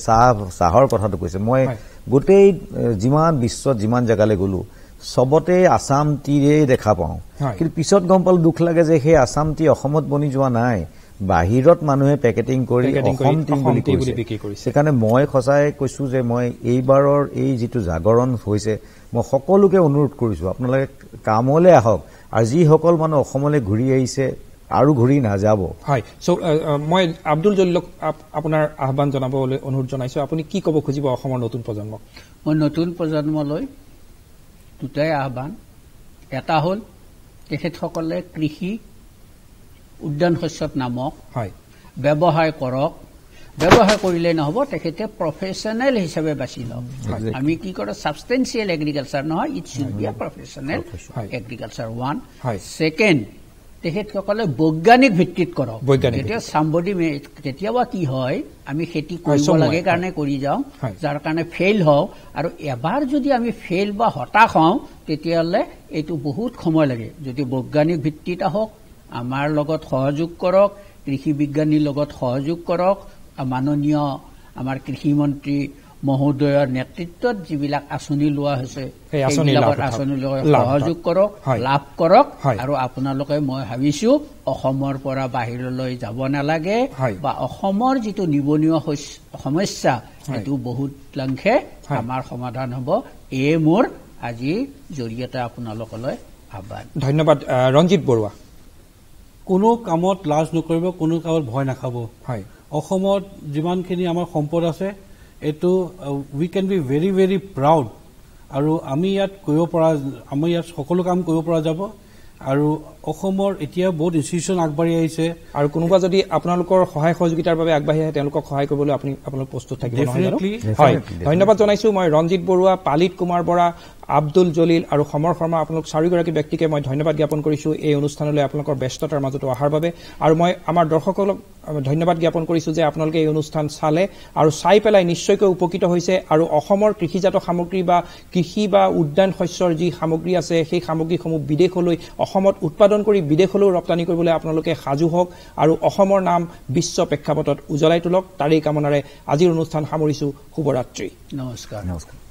চাহৰ কথাটো কৈছে মই গোটেই যিমান বিশ্বত যিমান জেগালৈ গ'লো সবতে আসাম টিৰেই দেখা পাওঁ কিন্তু পিছত গম পালো দুখ লাগে যে সেই আসাম টি অসমত বনি যোৱা নাই বাহিৰত মানুহে পেকেটিং কৰি অসম টিম বুলি কৈছে সেইকাৰণে মই সঁচাই কৈছো যে মই এইবাৰৰ এই যিটো জাগৰণ হৈছে মই সকলোকে অনুৰোধ কৰিছো আপোনালোকে কামলৈ আহক আৰু যিসকল মানুহ অসমলৈ ঘূৰি আহিছে আৰু ঘূৰি নাযাব হয় সো মই আব্দুল জলিলক আপোনাৰ আহ্বান জনাবলৈ অনুৰোধ জনাইছো আপুনি কি ক'ব খুজিব অসমৰ নতুন প্ৰজন্মক মই নতুন প্ৰজন্মলৈ দুটাই আহ্বান এটা হ'ল তেখেতসকলে কৃষি উদ্যান শস্যত নামক ব্যৱসায় কৰক ব্যৱসায় কৰিলে নহ'ব তেখেতে প্ৰফেশ্যনেল হিচাপে বাছি লওক আমি কি কৰোঁ ছাবষ্টেঞ্চিয়েল এগ্ৰিকালচাৰ নহয় it should B A professional agriculture one second তেখেতসকলে বৈজ্ঞানিক ভিত্তিত কৰক তেতিয়া চাম্বডি কেতিয়াবা কি হয় আমি খেতি কৰিব লাগে কাৰণে কৰি যাওঁ যাৰ কাৰণে ফেইল হওঁ আৰু এবাৰ যদি আমি ফেইল বা হতাশ হওঁ তেতিয়াহ'লে এইটো বহুত সময় লাগে যদি বৈজ্ঞানিক ভিত্তিত আহক আমাৰ লগত সহযোগ কৰক কৃষি বিজ্ঞানীৰ লগত সহযোগ কৰক মাননীয় আমাৰ কৃষি মন্ত্ৰী মহোদয়ৰ নেতৃত্বত যিবিলাক আঁচনি লোৱা হৈছে সেইবিলাকত আঁচনি লৈ সহযোগ কৰক লাভ কৰক আৰু আপোনালোকে মই ভাবিছো অসমৰ পৰা বাহিৰলৈ যাব নালাগে বা অসমৰ যিটো নিবনুৱা সমস্যা সেইটো বহুত লাংখে আমাৰ সমাধান হ'ব এই মোৰ আজি জৰিয়তে আপোনালোকলৈ আহ্বান ধন্যবাদ ৰঞ্জিত বৰুৱা কোনো কামত লাজ নকৰিব কোনো কামত ভয় নাখাব অসমত যিমানখিনি আমাৰ সম্পদ আছে এইটো we can be very very proud আৰু আমি ইয়াত কৰিব পৰা আমি ইয়াত সকলো কাম কৰিব পৰা যাব আৰু অসমৰ এতিয়া বহুত ইনষ্টিটিউশ্যন আগবাঢ়ি আহিছে আৰু কোনোবা যদি আপোনালোকৰ সহায় সহযোগিতাৰ বাবে আগবাঢ়ি আহে তেওঁলোকক সহায় কৰিবলৈ আপোনালোক প্ৰস্তুত থাকিব হয় ধন্যবাদ জনাইছো মই ৰঞ্জিত বৰুৱা পালিত কুমাৰ বৰা আব্দুল জলিল আৰু সমৰ শৰ্মা আপোনালোক চাৰিগৰাকী ব্যক্তিকে মই ধন্যবাদ জ্ঞাপন কৰিছো এই অনুষ্ঠানলৈ আপোনালোকৰ ব্যস্ততাৰ মাজতো অহাৰ বাবে আৰু মই আমাৰ দৰ্শকসকলক ধন্যবাদ জ্ঞাপন কৰিছো যে আপোনালোকে এই অনুষ্ঠান চালে আৰু চাই পেলাই নিশ্চয়কৈ উপকৃত হৈছে আৰু অসমৰ কৃষিজাত সামগ্ৰী বা কৃষি বা উদ্যান শস্যৰ যি সামগ্ৰী আছে সেই সামগ্ৰীসমূহ বিদেশলৈ অসমত উৎপাদন কৰি বিদেশলৈ ৰপ্তানি কৰিবলৈ আপোনালোকে সাজু হওক আৰু অসমৰ নাম বিশ্ব প্ৰেক্ষাপটত উজ্বলাই তোলক তাৰেই কামনাৰে আজিৰ অনুষ্ঠান সামৰিছো শুভৰাত্ৰি নমস্কাৰ নমস্কাৰ